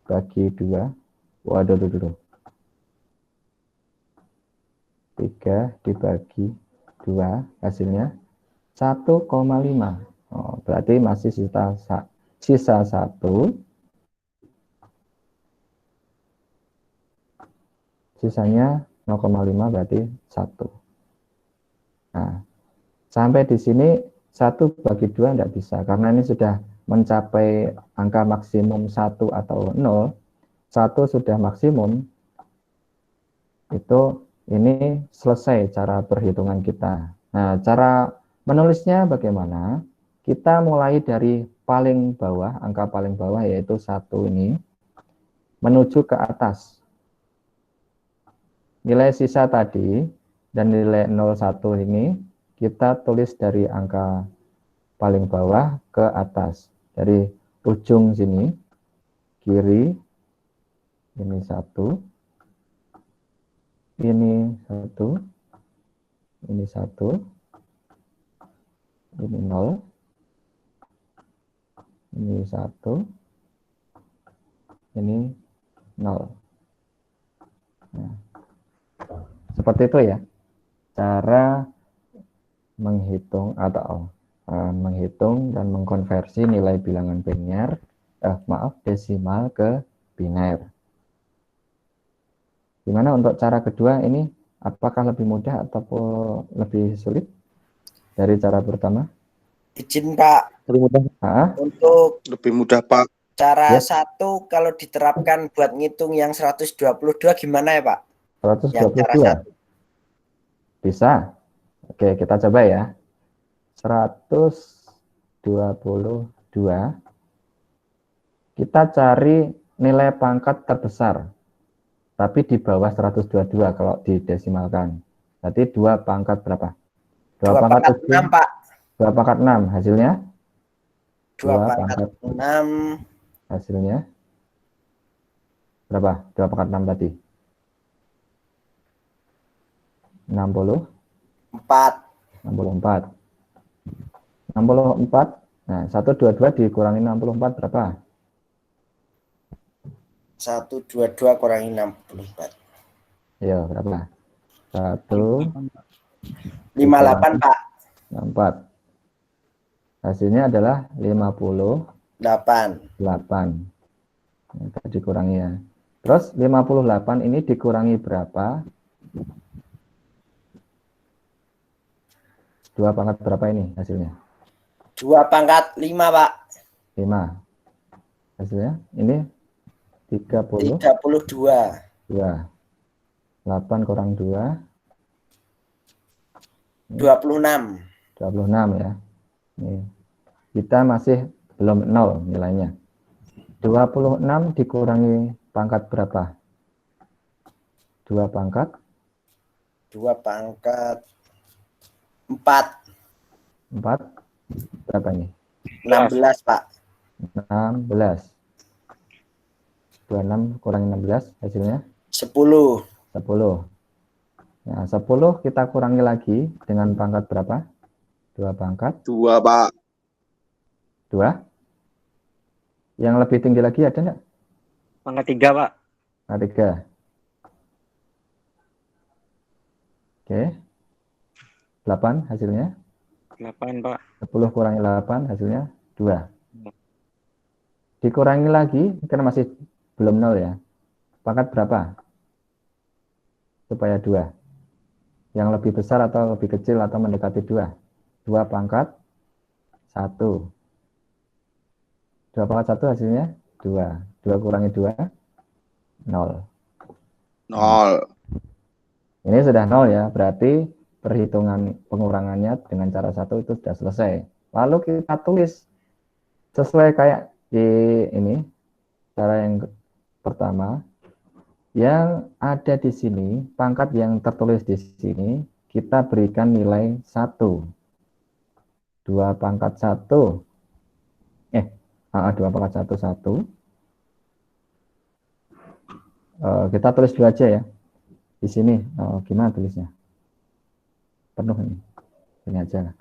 Bagi 2. Waduh dulu. 3 dibagi 2, hasilnya 1,5. Oh, berarti masih sisa 1. Sisanya 0,5 berarti 1. Nah, sampai di sini 1 bagi 2 tidak bisa karena ini sudah mencapai angka maksimum 1 atau 0. 1 sudah maksimum. Ini selesai cara perhitungan kita. Nah, cara menulisnya bagaimana? Kita mulai dari paling bawah, angka paling bawah yaitu 1 ini, menuju ke atas. Nilai sisa tadi dan nilai 01 ini kita tulis dari angka paling bawah ke atas. Dari ujung sini, kiri, ini 1, ini 1, ini 1, ini 0, ini 1, ini 0. Nah, seperti itu ya cara menghitung atau menghitung dan mengkonversi nilai bilangan biner, desimal ke biner. Gimana untuk cara kedua ini? Apakah lebih mudah atau lebih sulit dari cara pertama? Izin Pak, Lebih mudah. untuk Lebih mudah, Pak. cara Yes. 1 kalau diterapkan buat ngitung yang 122 gimana ya Pak? Yang cara 122 bisa. Oke, kita coba ya. 122 kita cari nilai pangkat terbesar tapi di bawah 122 kalau didesimalkan. Berarti 2 pangkat berapa? 2 pangkat 6 Pak. 2 pangkat 6 hasilnya? 2 pangkat 6 hasilnya berapa? 2 pangkat 6 tadi 64. 64. Nah, 122 dikurangi 64 berapa? 122 kurangi 64. Ya, berapa? 58 Pak. 64. Hasilnya adalah 58. 8. Nah, dikurangi ya. Terus 58 ini dikurangi berapa? 2 pangkat berapa ini hasilnya? 2 pangkat 5 Pak. 5. Hasilnya ini 32. 32. 8 kurang 2 26. 26 ya. Nih. Kita masih belum 0 nilainya. 26 dikurangi pangkat berapa? 2 pangkat 2 pangkat 4. 4 berapa ini? 16, Pak. 16. 26 kurangi 16 hasilnya 10. 10. Nah, 10 kita kurangi lagi dengan pangkat berapa? 2 pangkat 2, Pak. 2. Yang lebih tinggi lagi ada enggak? Pangkat 3, Pak. Pangkat 3. Oke. 8 hasilnya? 8, Pak. 10 kurangi 8 hasilnya 2. Dikurangi lagi, karena masih belum 0 ya. Pangkat berapa? Supaya 2. Yang lebih besar atau lebih kecil atau mendekati 2? 2 pangkat 1. 2 pangkat 1 hasilnya 2. 2 kurangi 2, 0. 0. Ini sudah 0 ya, berarti perhitungan pengurangannya dengan cara 1 itu sudah selesai. Lalu kita tulis sesuai kayak di ini, cara yang pertama. Yang ada di sini, pangkat yang tertulis di sini, kita berikan nilai 1. 2 pangkat 1. 2 pangkat 1, 1. Kita tulis 2 aja ya. Di sini, gimana tulisnya? Penuh ini. Ini aja lah.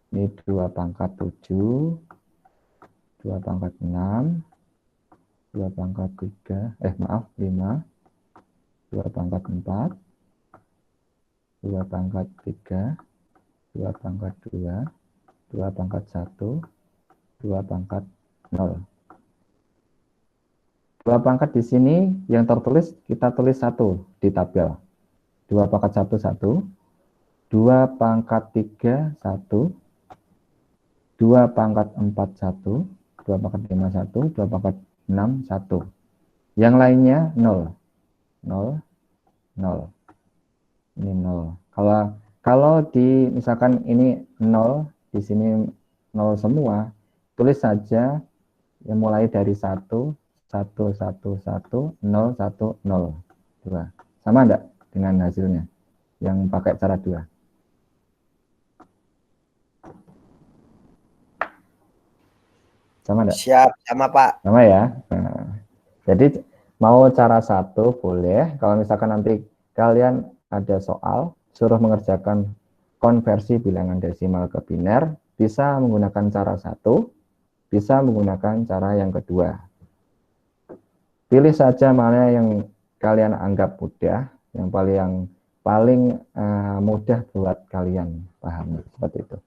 Ini 2 pangkat 7. 2 pangkat 6. 2 pangkat 3. 5. 2 pangkat 4. 2 pangkat 3. 2 pangkat 2. 2 pangkat 1. 2 pangkat 0. 2 pangkat di sini yang tertulis kita tulis 1 di tabel. 2 pangkat 1, 1. 2 pangkat 3, 1. 2 pangkat 4, 1. 2 pangkat 5, 1. 2 pangkat 6, 1. Yang lainnya 0. 0. 0. Ini 0. Kalau di misalkan ini 0, di sini 0 semua, tulis saja yang mulai dari 1, 1, 1, 1, 0, 1, 0, 2. Sama enggak dengan hasilnya yang pakai cara 2? Sama enggak? Siap, sama, Pak. Sama ya. Nah, jadi mau cara 1 boleh. Kalau misalkan nanti kalian ada soal, suruh mengerjakan konversi bilangan desimal ke biner, bisa menggunakan cara 1, bisa menggunakan cara yang kedua. Pilih saja mana yang kalian anggap mudah, yang paling mudah buat kalian pahami, seperti itu.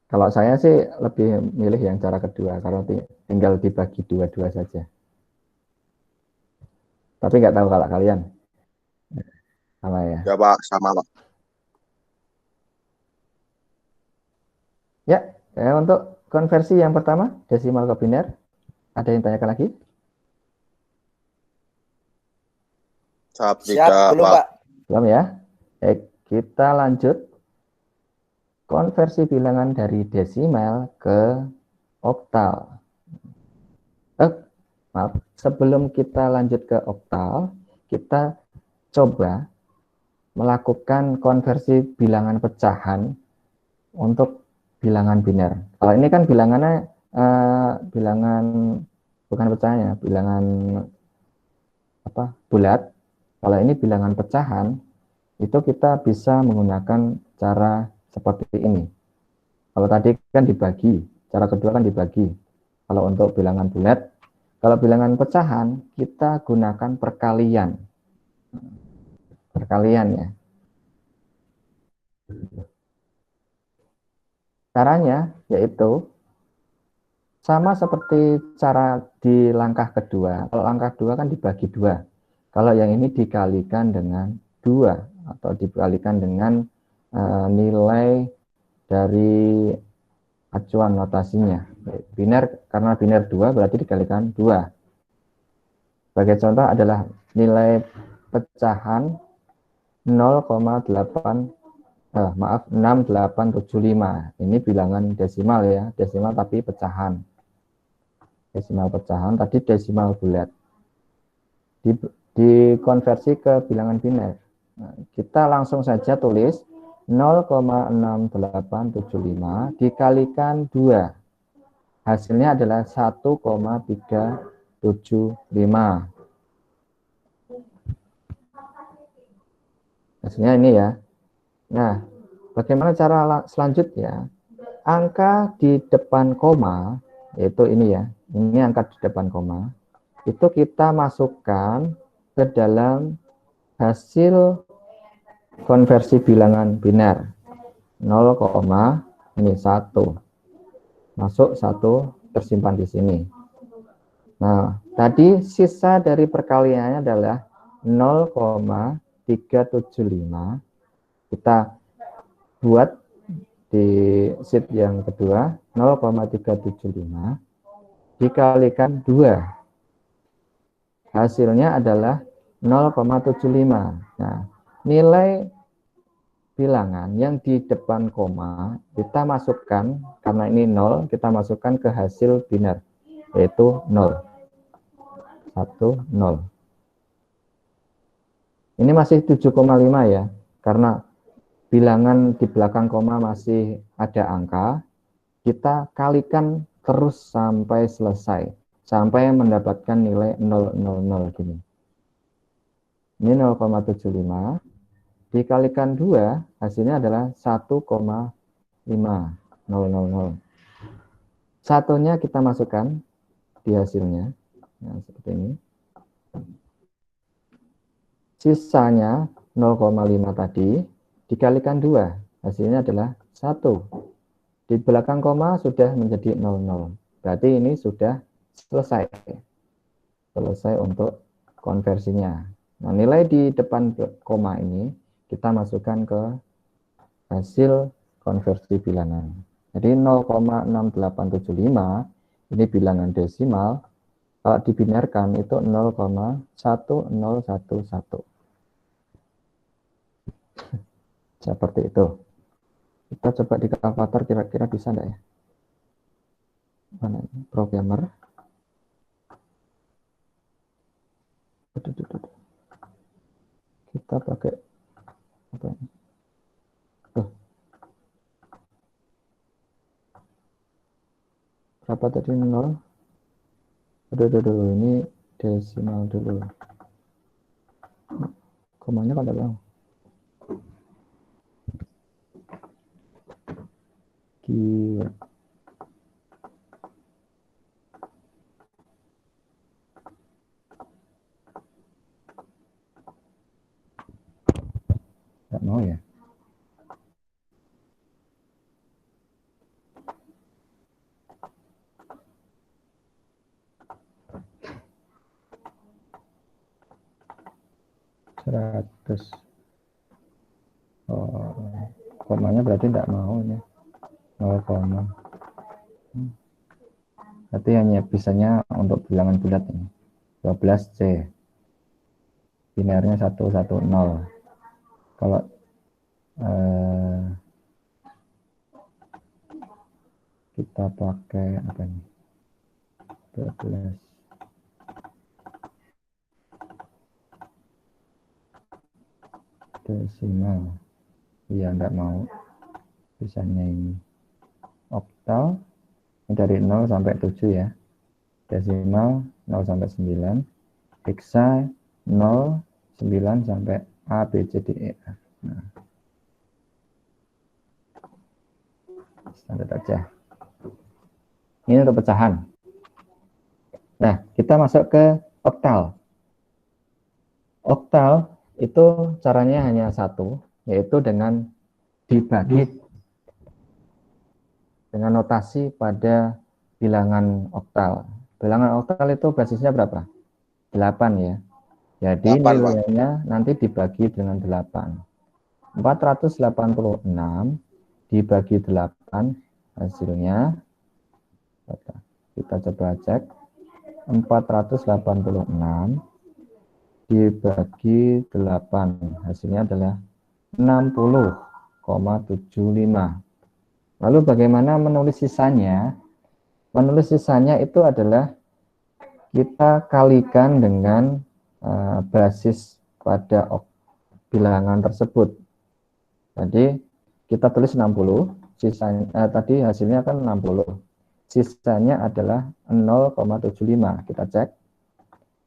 Kalau saya sih lebih milih yang cara kedua, karena tinggal dibagi 2-2 saja. Tapi nggak tahu kalau kalian. Sama ya? Ya, Pak. Sama, Pak. Ya, untuk konversi yang pertama, desimal ke biner, ada yang tanyakan lagi? Siap, Siap, belum, Pak. Belum ya? Baik, kita lanjut. Konversi bilangan dari desimal ke oktal. Maaf, sebelum kita lanjut ke oktal, kita coba melakukan konversi bilangan pecahan untuk bilangan biner. Kalau ini kan bilangannya bilangan bukan pecahannya, bilangan bulat. Kalau ini bilangan pecahan, itu kita bisa menggunakan cara seperti ini. Kalau tadi kan dibagi, cara kedua kan dibagi. Kalau untuk bilangan bulat, kalau bilangan pecahan kita gunakan perkalian. Perkalian ya. Caranya yaitu sama seperti cara di langkah kedua. Kalau langkah 2 kan dibagi 2. Kalau yang ini dikalikan dengan 2 atau dikalikan dengan nilai dari acuan notasinya. Biner, karena biner 2 berarti dikalikan 2. Sebagai contoh adalah nilai pecahan 6875. Ini bilangan desimal ya, desimal tapi pecahan. Desimal pecahan, tadi desimal bulat. Dikonversi ke bilangan biner. Nah, kita langsung saja tulis 0,6875 dikalikan 2. Hasilnya adalah 1,375. Hasilnya ini ya. Nah, bagaimana cara selanjutnya? Angka di depan koma, yaitu ini ya. Ini angka di depan koma. Itu kita masukkan ke dalam hasil konversi bilangan biner. 0, ini 1. Masuk 1 tersimpan di sini. Nah, tadi sisa dari perkaliannya adalah 0,375. Kita buat di sheet yang kedua 0,375 dikalikan 2. Hasilnya adalah 0,75. Nah, nilai bilangan yang di depan koma kita masukkan, karena ini 0, kita masukkan ke hasil biner, yaitu 0. 1, 0. Ini masih 7,5 ya, karena bilangan di belakang koma masih ada angka, kita kalikan terus sampai selesai, sampai mendapatkan nilai 000 gini. Ini 0,75 dikalikan 2, hasilnya adalah 1,5000. Satunya kita masukkan di hasilnya, nah, seperti ini. Sisanya 0,5 tadi dikalikan 2, hasilnya adalah 1. Di belakang koma sudah menjadi 00. Berarti ini sudah selesai. Selesai untuk konversinya. Nah, nilai di depan koma ini kita masukkan ke hasil konversi bilangan. Jadi 0,6875 ini bilangan desimal. Kalau dibinarkan itu 0,1011. Seperti itu. Kita coba di kalkulator kira-kira bisa enggak ya? Mana ini? Programmer. Kita pakai apa ini? Berapa tadi 0? Aduh, ini desimal dulu. Komanya pada bang. Gila. Nggak mau ya? Oh, komanya berarti tidak mau ya. 0, berarti hanya bisanya untuk bilangan bulat ini 12C, binernya 110. Kalau kita pakai apa ini, 12 desimal, iya enggak mau, bisanya ini oktal dari 0 sampai 7 ya, desimal 0 sampai 9, heksa 0, 9 sampai A, B, C, D, E, F. Nah, standar aja. Ini untuk pecahan. Nah, kita masuk ke oktal. Oktal itu caranya hanya satu, yaitu dengan dibagi dengan notasi pada bilangan oktal. Bilangan oktal itu basisnya berapa? 8 ya. Jadi 8, nilainya nanti dibagi dengan 8. 486 dibagi 8 hasilnya. Kita coba cek. 486 dibagi 8. Hasilnya adalah 60,75. Lalu bagaimana menulis sisanya? Menulis sisanya itu adalah kita kalikan dengan basis pada bilangan tersebut. Jadi kita tulis 60, sisanya tadi hasilnya kan 60. Sisanya adalah 0,75. Kita cek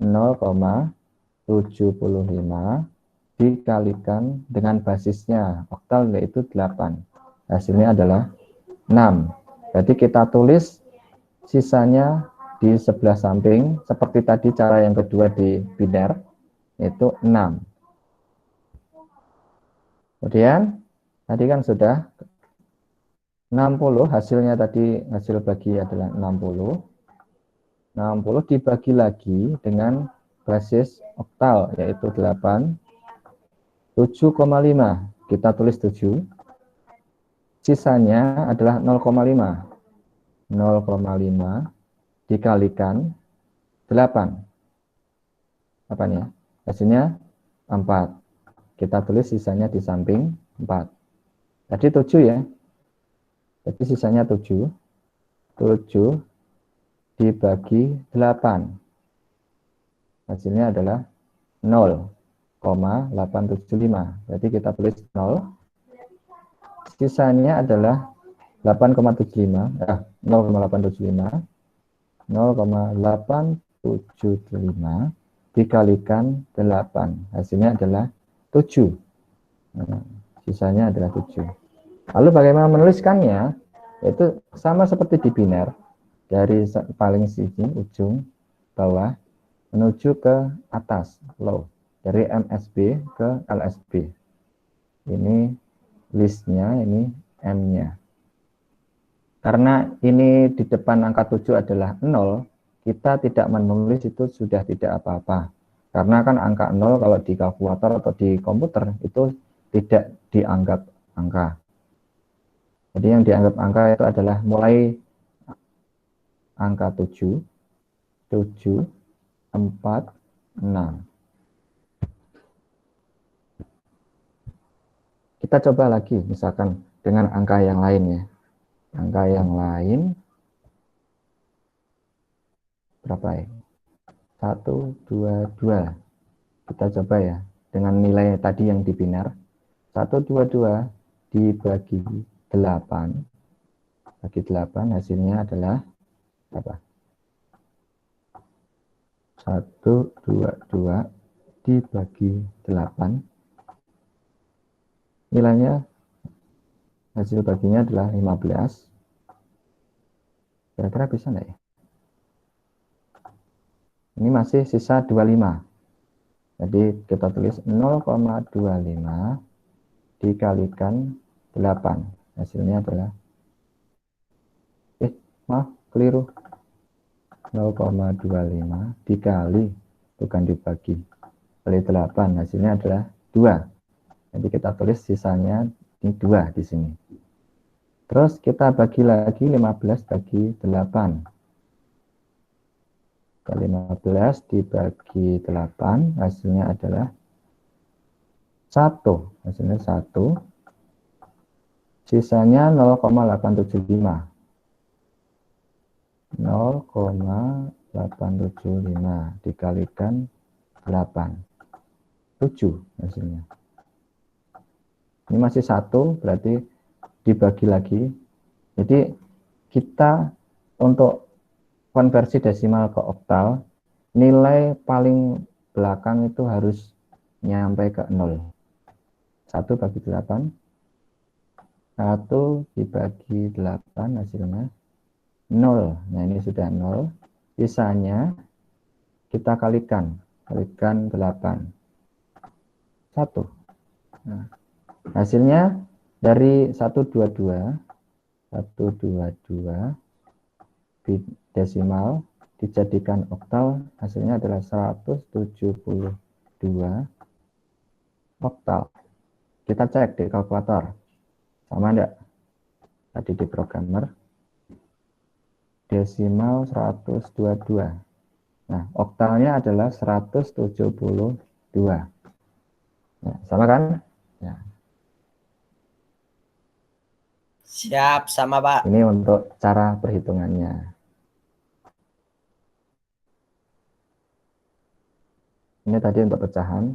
0,75 dikalikan dengan basisnya oktal yaitu 8. Hasilnya adalah 6. Jadi kita tulis sisanya di sebelah samping seperti tadi cara yang kedua di biner itu 6. Kemudian tadi kan sudah 60, hasilnya tadi hasil bagi adalah 60. 60 dibagi lagi dengan basis oktal yaitu 8. 7,5 kita tulis 7. Sisanya adalah 0,5. 0,5 dikalikan 8. Apanya? Hasilnya 4. Kita tulis sisanya di samping 4. Tadi 7 ya. Jadi sisanya 7. 7 dibagi 8. Hasilnya adalah 0,875. Jadi kita tulis 0. Sisanya adalah 0,875 dikalikan 8. Hasilnya adalah 7. Sisanya adalah 7. Lalu bagaimana menuliskannya? Itu sama seperti di biner. Dari paling sini ujung bawah menuju ke atas low. Dari MSB ke LSB. Ini listnya, ini M-nya. Karena ini di depan angka 7 adalah 0, kita tidak menulis itu sudah tidak apa-apa. Karena kan angka 0 kalau di kalkulator atau di komputer itu tidak dianggap angka. Jadi yang dianggap angka itu adalah mulai angka 7, 7, 4, 6. Kita coba lagi misalkan dengan angka yang lain ya. Angka yang lain berapa ya? 1, 2, 2. Kita coba ya dengan nilai tadi yang di biner. 122 dibagi 8. Bagi 8 hasilnya adalah apa? 122 dibagi 8. Nilainya hasil baginya adalah 15. Kira-kira bisa enggak ya? Ini masih sisa 25. Jadi kita tulis 0,25 dikalikan 8. Hasilnya adalah keliru. 0,25 dikali, bukan dibagi, kali 8. Hasilnya adalah 2. Jadi kita tulis sisanya ini 2 di sini. Terus kita bagi lagi 15 bagi 8. 15 dibagi 8 hasilnya adalah 1. Hasilnya 1. Sisanya 0,875. 0,875 dikalikan 8. 7 hasilnya. Ini masih 1, berarti dibagi lagi. Jadi kita untuk konversi desimal ke oktal, nilai paling belakang itu harus nyampe ke 0. 1 bagi 8. 1 dibagi 8 hasilnya 0. Nah ini sudah 0. Sisanya kita kalikan 8. 1. Nah, hasilnya dari 122 desimal dijadikan oktal, hasilnya adalah 172 oktal. Kita cek di kalkulator. Sama enggak? Tadi di programmer. Desimal 122. Nah, oktalnya adalah 172. 2. Nah, sama kan? Ya. Siap, sama Pak. Ini untuk cara perhitungannya. Ini tadi untuk pecahan.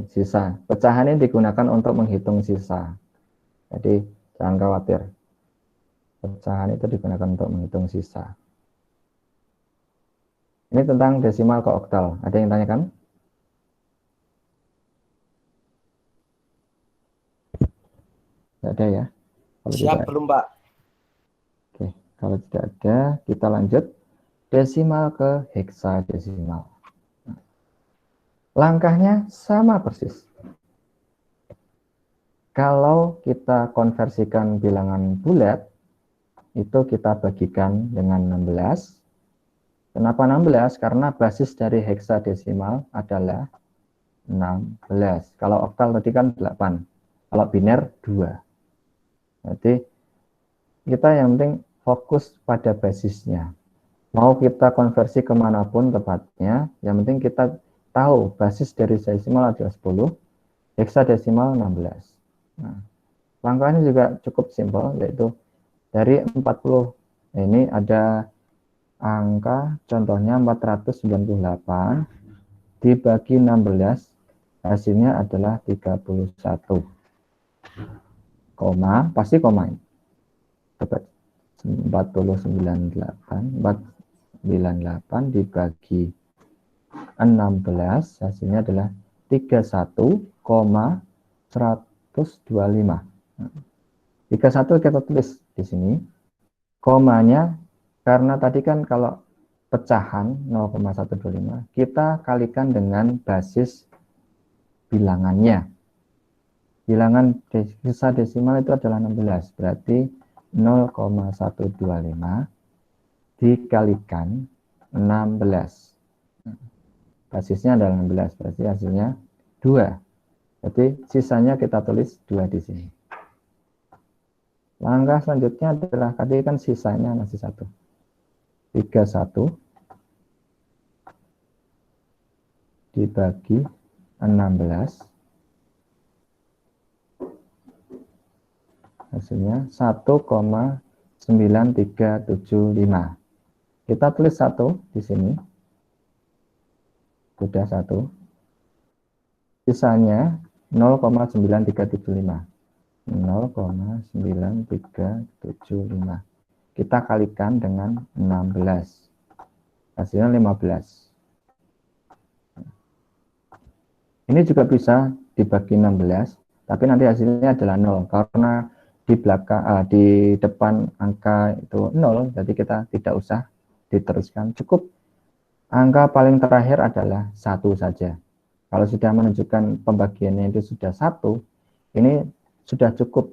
Sisa. Pecahan ini digunakan untuk menghitung sisa. Jadi jangan khawatir. Pecahan itu digunakan untuk menghitung sisa. Ini tentang desimal ke oktal. Ada yang tanyakan? Tidak ada ya? Kalau Siap tidak, belum Pak? oke. Kalau tidak ada, kita lanjut desimal ke heksadesimal. Langkahnya sama persis. Kalau kita konversikan bilangan bulat, itu kita bagikan dengan 16. Kenapa 16? Karena basis dari heksadesimal adalah 16. Kalau oktal tadi kan 8. Kalau biner 2. Jadi kita yang penting fokus pada basisnya. Mau kita konversi kemanapun tepatnya, yang penting kita tahu basis dari desimal adalah 10, heksadesimal 16. Nah, langkahnya juga cukup simpel, yaitu dari 40, ini ada angka contohnya 498 dibagi 16, hasilnya adalah 31. Koma, pasti koma ini. Tepat. 498 dibagi 16, hasilnya adalah 31,125. 31 kita tulis di sini. Komanya karena tadi kan kalau pecahan 0,125 kita kalikan dengan basis bilangannya. Bilangan heksadesimal itu adalah 16, berarti 0,125 dikalikan 16. Basisnya adalah 16, berarti hasilnya 2. Berarti sisanya kita tulis 2 di sini. Langkah selanjutnya adalah tadi kan sisanya masih 1. 31 dibagi 16, hasilnya 1,9375. Kita tulis 1 di sini. Sudah 1. Sisanya 0,9375. 0,9375. Kita kalikan dengan 16. Hasilnya 15. Ini juga bisa dibagi 16, tapi nanti hasilnya adalah 0 karena di belakang di depan angka itu 0, jadi kita tidak usah diteruskan. Cukup angka paling terakhir adalah 1 saja. Kalau sudah menunjukkan pembagiannya itu sudah 1, ini sudah cukup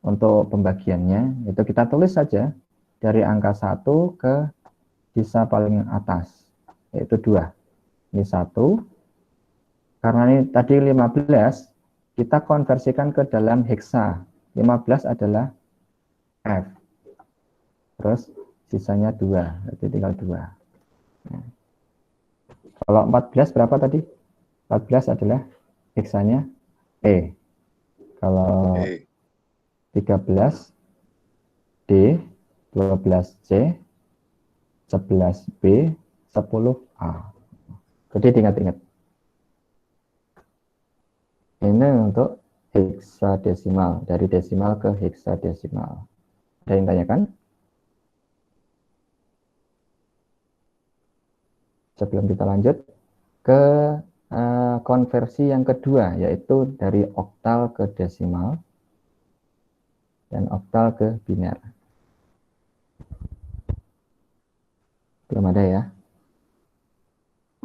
untuk pembagiannya. Itu kita tulis saja dari angka 1 ke sisa paling atas, yaitu 2. Ini 1. Karena ini tadi 15, kita konversikan ke dalam heksa. 15 adalah F. Terus sisanya 2, berarti tinggal 2. Nah. Kalau 14 berapa tadi? 14 adalah heksanya E. Kalau 13 D, 12 C, 11 B, 10 A. Jadi diingat-ingat. Ini untuk heksadesimal, dari desimal ke heksadesimal. Ada yang tanyakan? Sebelum kita lanjut ke konversi yang kedua, yaitu dari oktal ke desimal dan oktal ke biner. Belum ada ya?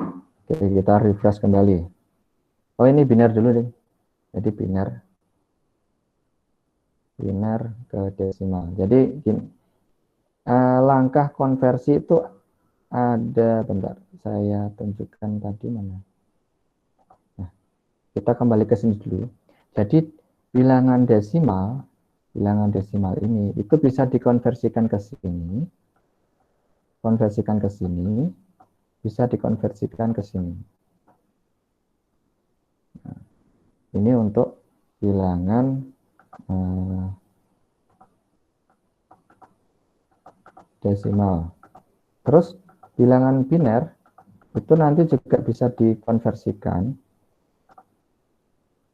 Oke, kita refresh kembali. Oh, ini biner dulu deh. Jadi biner ke desimal. Jadi gini, langkah konversi itu ada, bentar, saya tunjukkan tadi mana. Nah, kita kembali ke sini dulu. Jadi bilangan desimal ini itu bisa dikonversikan ke sini, bisa dikonversikan ke sini. Ini untuk bilangan desimal. Terus bilangan biner itu nanti juga bisa dikonversikan.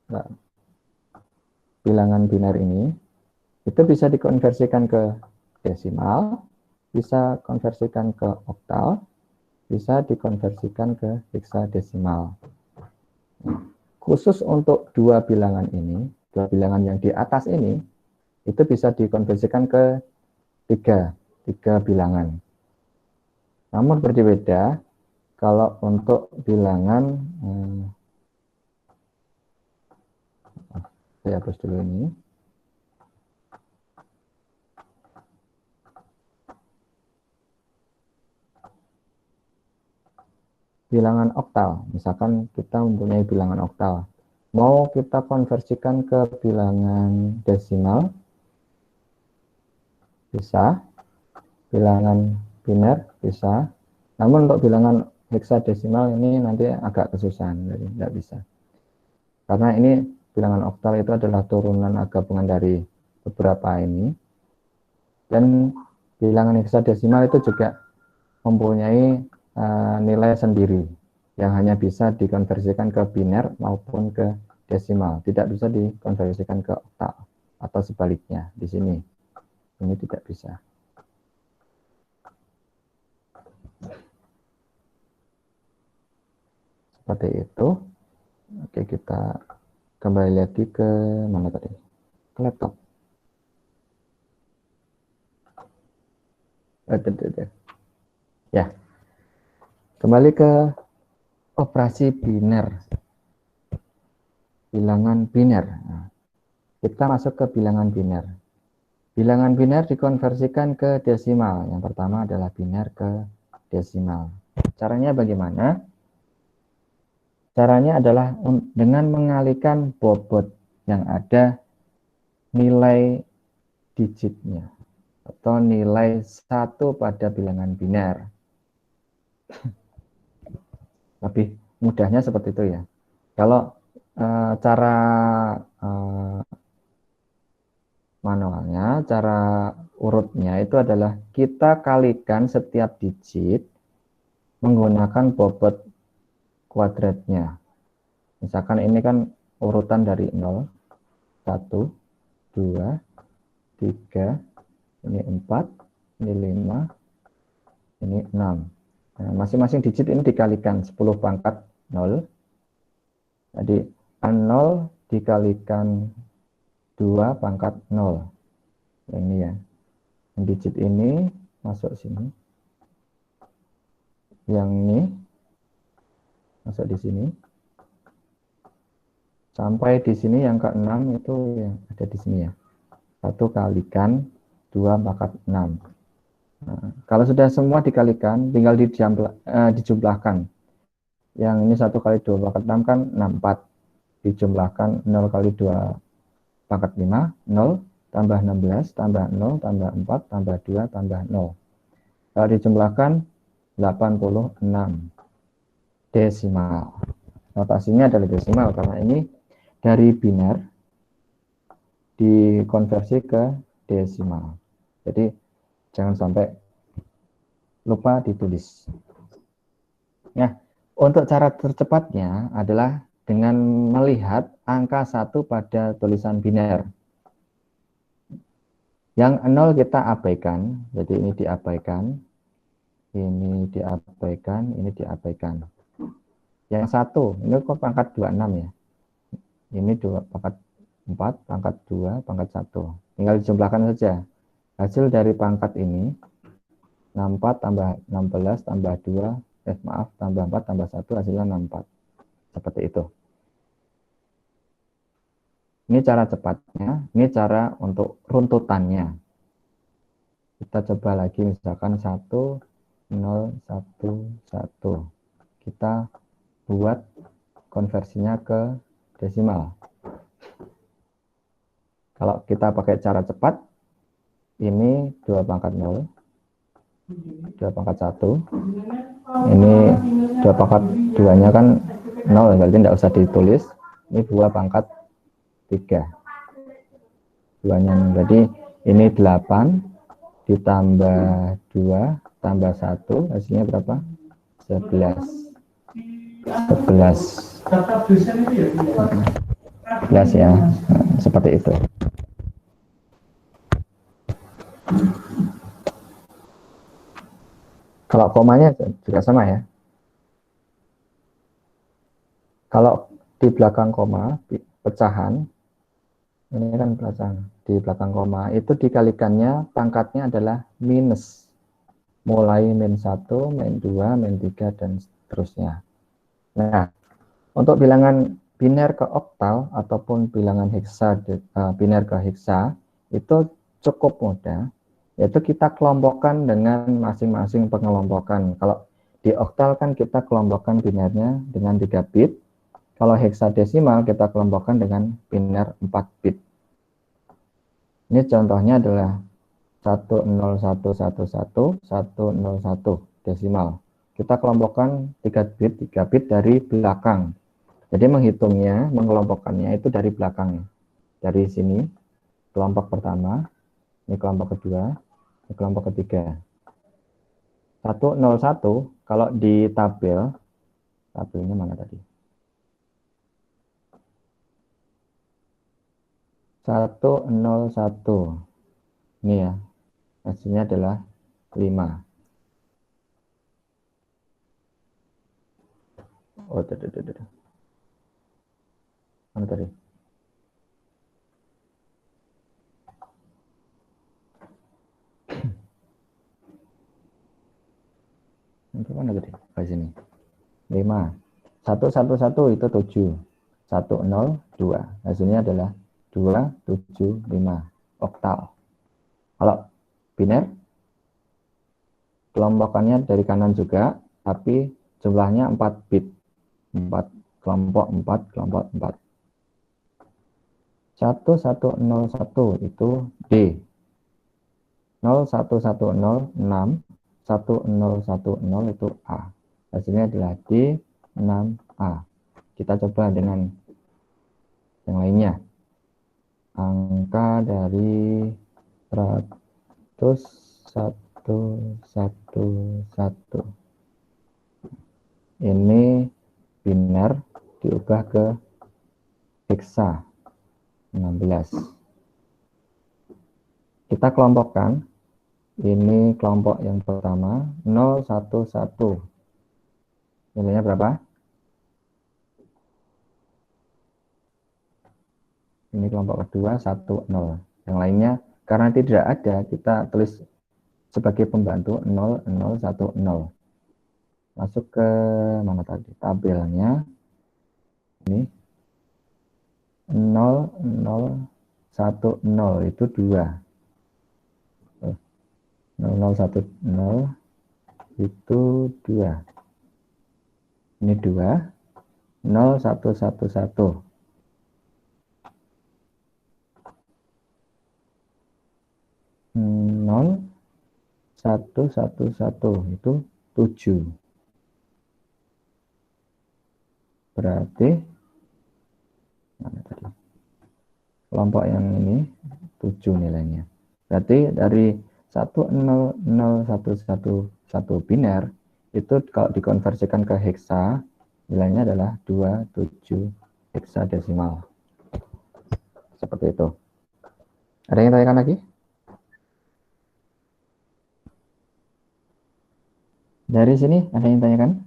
Nah, bilangan biner ini itu bisa dikonversikan ke desimal, bisa konversikan ke oktal, bisa dikonversikan ke heksadesimal. Khusus untuk dua bilangan ini, dua bilangan yang di atas ini, itu bisa dikonversikan ke tiga bilangan. Namun berbeda kalau untuk bilangan, saya hapus dulu ini. Bilangan oktal, misalkan kita mempunyai bilangan oktal, mau kita konversikan ke bilangan desimal, bisa, bilangan biner bisa, namun untuk bilangan heksadesimal ini nanti agak kesusahan, jadi tidak bisa. Karena ini bilangan oktal itu adalah turunan gabungan dari beberapa ini, dan bilangan heksadesimal itu juga mempunyai nilai sendiri yang hanya bisa dikonversikan ke biner maupun ke desimal, tidak bisa dikonversikan ke oktal atau sebaliknya di sini. Ini tidak bisa. Seperti itu. Oke, kita kembali lagi ke mana tadi? Ke laptop. Ya. Kembali ke operasi biner. Bilangan biner. Nah, kita masuk ke bilangan biner. Bilangan biner dikonversikan ke desimal. Yang pertama adalah biner ke desimal. Caranya bagaimana? Caranya adalah dengan mengalihkan bobot yang ada nilai digitnya atau nilai 1 pada bilangan biner. Lebih mudahnya seperti itu ya. Kalau cara manualnya, cara urutnya itu adalah kita kalikan setiap digit menggunakan bobot kuadratnya. Misalkan ini kan urutan dari 0, 1, 2, 3, ini 4, ini 5, ini 6. Nah, masing-masing digit ini dikalikan 10 pangkat 0. Jadi 0 dikalikan 2 pangkat 0. Ini ya. Digit ini masuk sini. Yang ini masuk di sini. Sampai di sini yang ke-6 itu yang ada di sini ya. 1 kalikan 2 pangkat 6. Nah, kalau sudah semua dikalikan, tinggal dijumlahkan. Yang ini 1 kali 2 pangkat 6 kan 64. Dijumlahkan 0 kali 2 pangkat 5, 0, tambah 16, tambah 0, tambah 4, tambah 2, tambah 0. Kalau dijumlahkan 86 desimal. Notasinya adalah desimal karena ini dari biner dikonversi ke desimal. Jadi jangan sampai lupa ditulis. Nah, untuk cara tercepatnya adalah dengan melihat angka 1 pada tulisan biner. Yang 0 kita abaikan, jadi ini diabaikan, ini diabaikan, ini diabaikan. Yang 1, ini kok pangkat 26 ya. Ini 2 pangkat 4, pangkat 2, pangkat 1. Tinggal dijumlahkan saja. Hasil dari pangkat ini 64 tambah 16 tambah 2, tambah 4 tambah 1 hasilnya 64. Seperti itu. Ini cara cepatnya, ini cara untuk runtutannya. Kita coba lagi misalkan 1, 0, 1, 1. Kita buat konversinya ke desimal. Kalau kita pakai cara cepat, ini 2 pangkat 0, 2 pangkat 1, ini 2 pangkat 2-nya kan 0, berarti tidak usah ditulis. Ini 2 pangkat 3. 2-nya. Jadi ini 8 ditambah 2 tambah 1 hasilnya berapa? 11. 11 ya. Nah, seperti itu. Kalau komanya juga sama ya. Kalau di belakang koma, pecahan, ini kan pecahan, di belakang koma, itu dikalikannya pangkatnya adalah minus. Mulai min 1, min 2, min 3, dan seterusnya. Nah, untuk bilangan biner ke oktal, ataupun bilangan heksa, biner ke heksa, itu cukup mudah. Yaitu kita kelompokkan dengan masing-masing pengelompokan. Kalau di oktal kan kita kelompokkan binernya dengan 3 bit. Kalau heksadesimal kita kelompokkan dengan biner 4 bit. Ini contohnya adalah 10111 101 desimal. Kita kelompokkan 3 bit dari belakang. Jadi menghitungnya, mengelompokkannya itu dari belakang. Dari sini, kelompok pertama, ini kelompok kedua, ini kelompok ketiga. 101, kalau di tabelnya mana tadi? 101. Ini ya, hasilnya adalah 5. Oh, mana tadi? Itu mana tadi? Di sini. 5. 111 itu 7. 102. Hasilnya adalah 275 oktal. Kalau biner, kelompokannya dari kanan juga, tapi jumlahnya 4 bit. 4 kelompok 4. 1101 itu D. 0110 6. 1010 itu A. Hasilnya adalah D 6A. Kita coba dengan yang lainnya. Angka dari 100 ini biner diubah ke heksa 16. Kita kelompokkan. Ini kelompok yang pertama 011. Nilainya berapa? Ini kelompok kedua 10. Yang lainnya karena tidak ada, kita tulis sebagai pembantu 0010. Masuk ke mana tadi? Tabelnya. Ini 0010 itu 2. 0010 itu 2. Ini 2. 0111. 0111 itu 7. Berarti mana tadi? Kelompok yang ini 7 nilainya. Berarti dari 10011 biner itu kalau dikonversikan ke heksa, nilainya adalah 27 heksadesimal. Seperti itu. Ada yang tanyakan lagi? Dari sini ada yang tanyakan?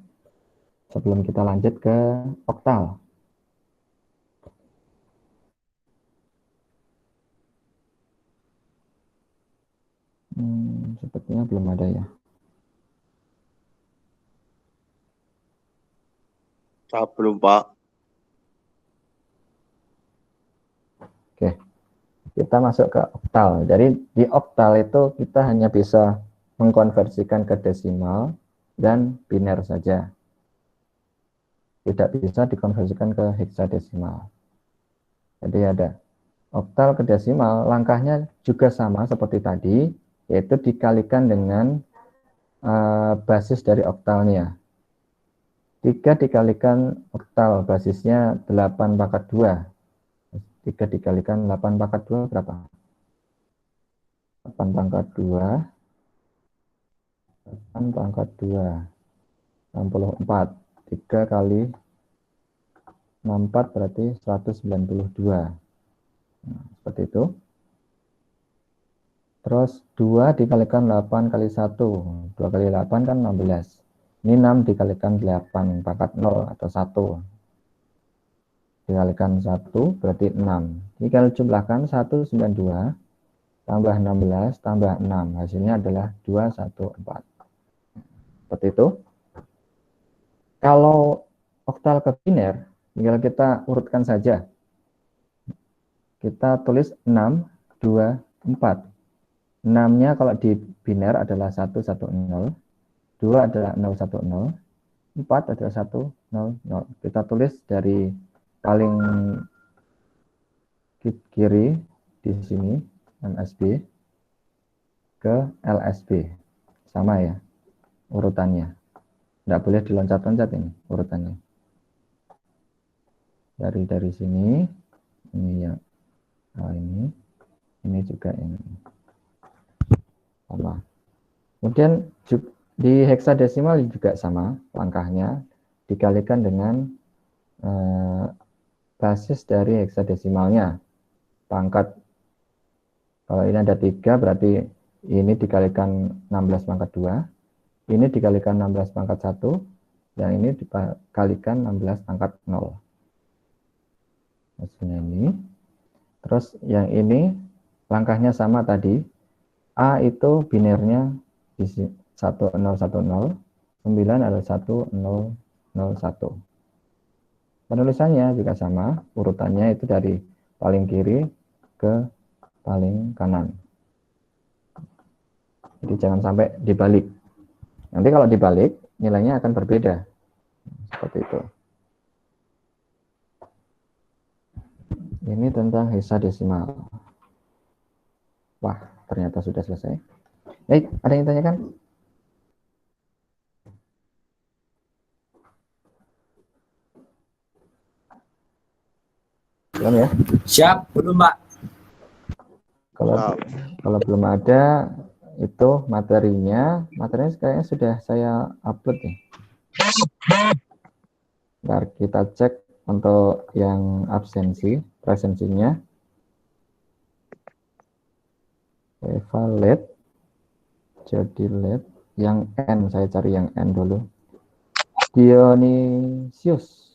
Sebelum kita lanjut ke oktal. Sepertinya belum ada ya. Saya belum, Pak. Oke. Kita masuk ke oktal. Jadi di oktal itu kita hanya bisa mengkonversikan ke desimal dan biner saja. Tidak bisa dikonversikan ke heksadesimal. Jadi ada oktal ke desimal, langkahnya juga sama seperti tadi, yaitu dikalikan dengan basis dari oktalnya. 3 dikalikan oktal basisnya 8 pangkat 2. 3 dikalikan 8 pangkat 2 berapa? 8 pangkat 2. 8 pangkat 2. 64. 3 kali 64 berarti 192. Nah, seperti itu. Terus 2 dikalikan 8 kali 1. 2 kali 8 kan 16. Ini 6 dikalikan 8 pangkat 0 atau 1. Dikalikan 1 berarti 6. Ini kalau jumlahkan 192 tambah 16 tambah 6. Hasilnya adalah 214. Seperti itu. Kalau oktal ke biner, tinggal kita urutkan saja. Kita tulis 6, 2, 4. 6-nya kalau di biner adalah 110, 2 adalah 010, 4 adalah 100. Kita tulis dari paling kiri di sini, MSB, ke LSB. Sama ya, urutannya. Tidak boleh diloncat-loncat ini, urutannya. Dari sini, ini ya, ini juga ini. Sama. Kemudian di heksadesimal juga sama langkahnya, dikalikan dengan basis dari heksadesimalnya. Pangkat, kalau ini ada 3 berarti ini dikalikan 16 pangkat 2, ini dikalikan 16 pangkat 1, dan ini dikalikan 16 pangkat 0. Maksudnya ini. Terus yang ini langkahnya sama tadi. A itu binernya di 1010, 9 adalah 1001. Penulisannya juga sama, urutannya itu dari paling kiri ke paling kanan. Jadi jangan sampai dibalik. Nanti kalau dibalik, nilainya akan berbeda. Seperti itu. Ini tentang heksadesimal. Wah, ternyata sudah selesai. Baik, ada yang tanyakan? Belum ya? Siap, belum Pak. Kalau belum ada, itu materinya kayaknya sudah saya upload ya. Ntar kita cek untuk yang presensinya. Valid, jadi lab yang N, saya cari yang N dulu. Dionysius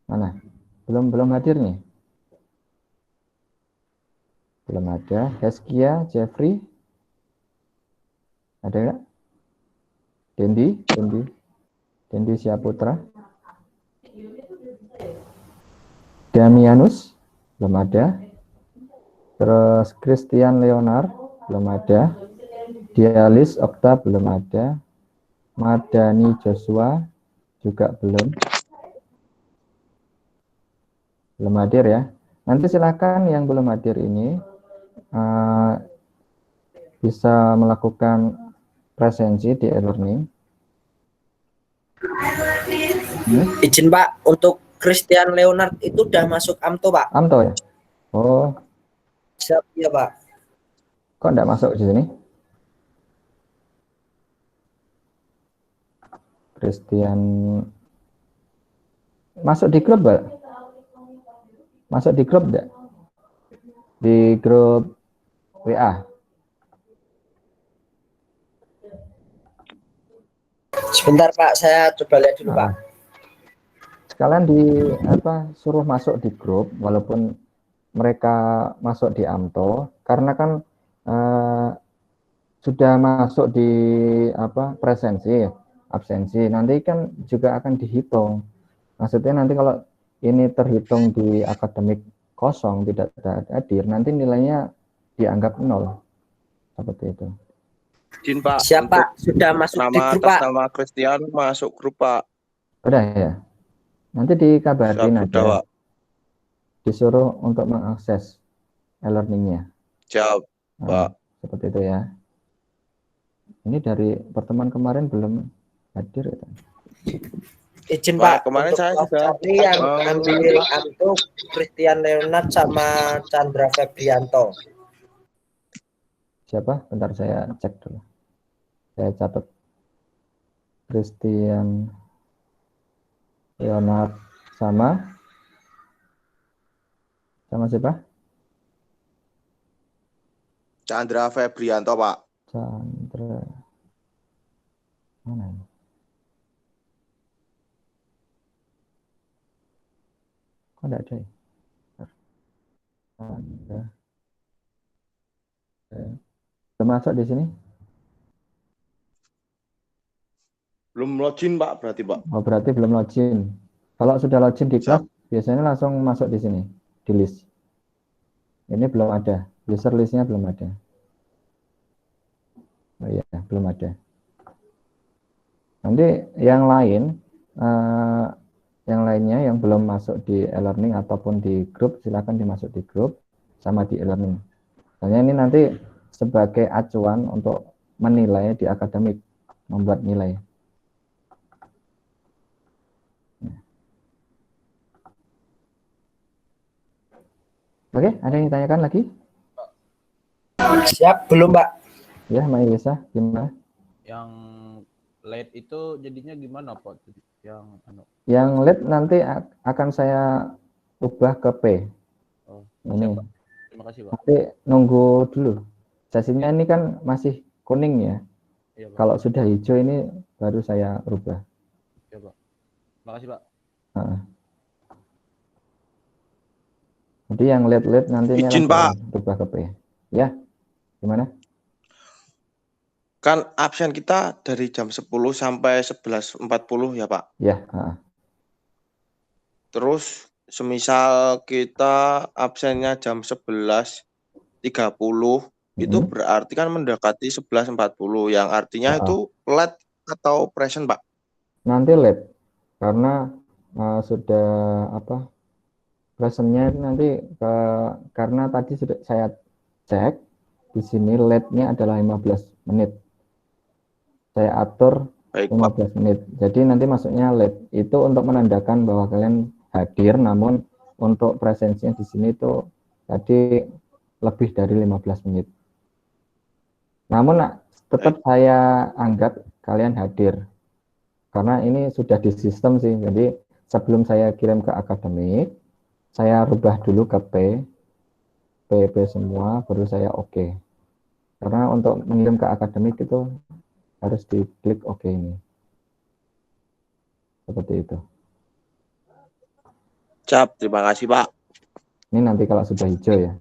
mana? Belum hadir nih. Belum ada. Heskia, Jeffrey, ada nggak? Dendi Syaputra, Damianus, belum ada. Terus Christian Leonard, belum ada. Dialis Okta, belum ada. Madani Joshua, juga belum hadir ya. Nanti silakan yang belum hadir ini bisa melakukan presensi di e-learning. Izin Pak, untuk Christian Leonard itu udah masuk AMTO Pak. AMTO ya? Oh. Siap ya Pak. Kok enggak masuk di sini? Christian masuk di grup, Pak? Masuk di grup enggak? Di grup WA. Sebentar Pak, saya coba lihat dulu Pak. Sekalian suruh masuk di grup, walaupun mereka masuk di AMTO, karena kan sudah masuk di presensi, absensi, nanti kan juga akan dihitung. Maksudnya nanti kalau ini terhitung di akademik kosong, tidak hadir, nanti nilainya dianggap 0. Seperti itu. Izin Pak. Siapa sudah masuk di grup Pak? Nama Christian masuk grup Pak. Udah ya. Nanti dikabarin aja. Pak. Disuruh untuk mengakses e-learningnya. Siap, Pak. Seperti itu ya. Ini dari pertemuan kemarin belum hadir ya. Izin Pak, Pak, kemarin untuk saya kelas sudah tadi yang ambil untuk Christian Leonard sama Chandra Febrianto. Siapa? Bentar saya cek dulu. Saya catat. Christian Leonard sama siapa? Chandra Febrianto, Pak. Chandra. Mana ini? Kok enggak ada ya? Chandra. Sudah masuk di sini? Belum login, Pak, berarti, Pak. Oh, berarti belum login. Kalau sudah login di kelas, Siap. biasanya langsung masuk di sini, di list. Ini belum ada. User listnya belum ada. Oh iya, belum ada. Nanti yang lainnya yang belum masuk di e-learning ataupun di grup, silakan dimasuk di grup sama di e-learning. Soalnya ini nanti sebagai acuan untuk menilai di akademik, membuat nilai. Oke, ada yang ditanyakan lagi? Siap, belum Pak? Ya, Mbak Elisa, gimana? Yang late itu jadinya gimana Pak? Yang late nanti akan saya ubah ke P. Oh, ini. siap, Pak. Terima kasih Pak. Nanti nunggu dulu. Sesinya ini kan masih kuning ya. Iya, Pak. Kalau sudah hijau ini baru saya rubah. Iya, Pak. Terima kasih Pak. Jadi yang late nantinya Izin, Pak. rubah ke P. Ya, gimana? Kan absen kita dari jam 10 sampai 11.40 ya, Pak. Ya. Terus semisal kita absennya jam 11.30, itu berarti kan mendekati 11.40, yang artinya itu late atau present, Pak? Nanti late, karena sudah presentnya nanti karena tadi sudah saya cek di sini late-nya adalah 15 menit. Saya atur 15 menit. Jadi nanti masuknya late itu untuk menandakan bahwa kalian hadir, namun untuk presensinya di sini itu tadi lebih dari 15 menit. Namun tetap saya anggap kalian hadir. Karena ini sudah di sistem sih. Jadi sebelum saya kirim ke akademik, saya rubah dulu ke P semua, baru saya oke. Karena untuk mengirim ke akademik itu harus diklik oke ini. Seperti itu. Cap, terima kasih Pak. Ini nanti kalau sudah hijau ya.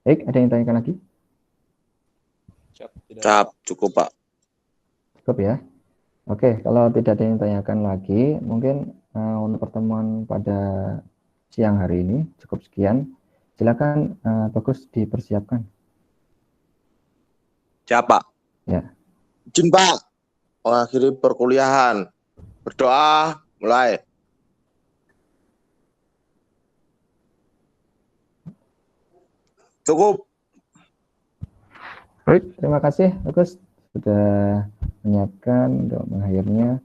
Baik, ada yang tanyakan lagi? Cap, cukup Pak. Cukup ya. Oke, kalau tidak ada yang tanyakan lagi, mungkin untuk pertemuan pada siang hari ini cukup sekian. Silakan Bagus dipersiapkan. Siap Pak. Ya. Izin Pak, mengakhiri perkuliahan. Berdoa, mulai. Cukup. Baik, terima kasih Bagus sudah menyiapkan untuk mengakhirnya.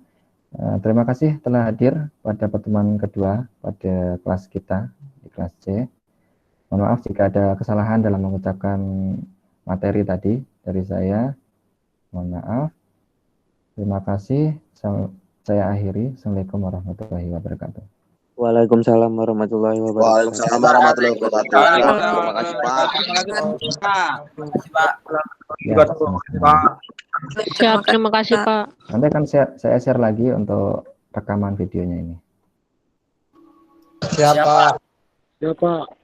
Terima kasih telah hadir pada pertemuan kedua pada kelas kita di kelas C. Mohon maaf jika ada kesalahan dalam mengucapkan materi tadi dari saya. Mohon maaf. Terima kasih. Saya akhiri. Assalamualaikum warahmatullahi wabarakatuh. Waalaikumsalam warahmatullahi wabarakatuh. Waalaikumsalam warahmatullahi wabarakatuh. Terima kasih Pak. Ya, sama-sama. Siap, terima kasih Pak. Nanti akan saya share lagi untuk rekaman videonya ini. Siapa? Ya Pak.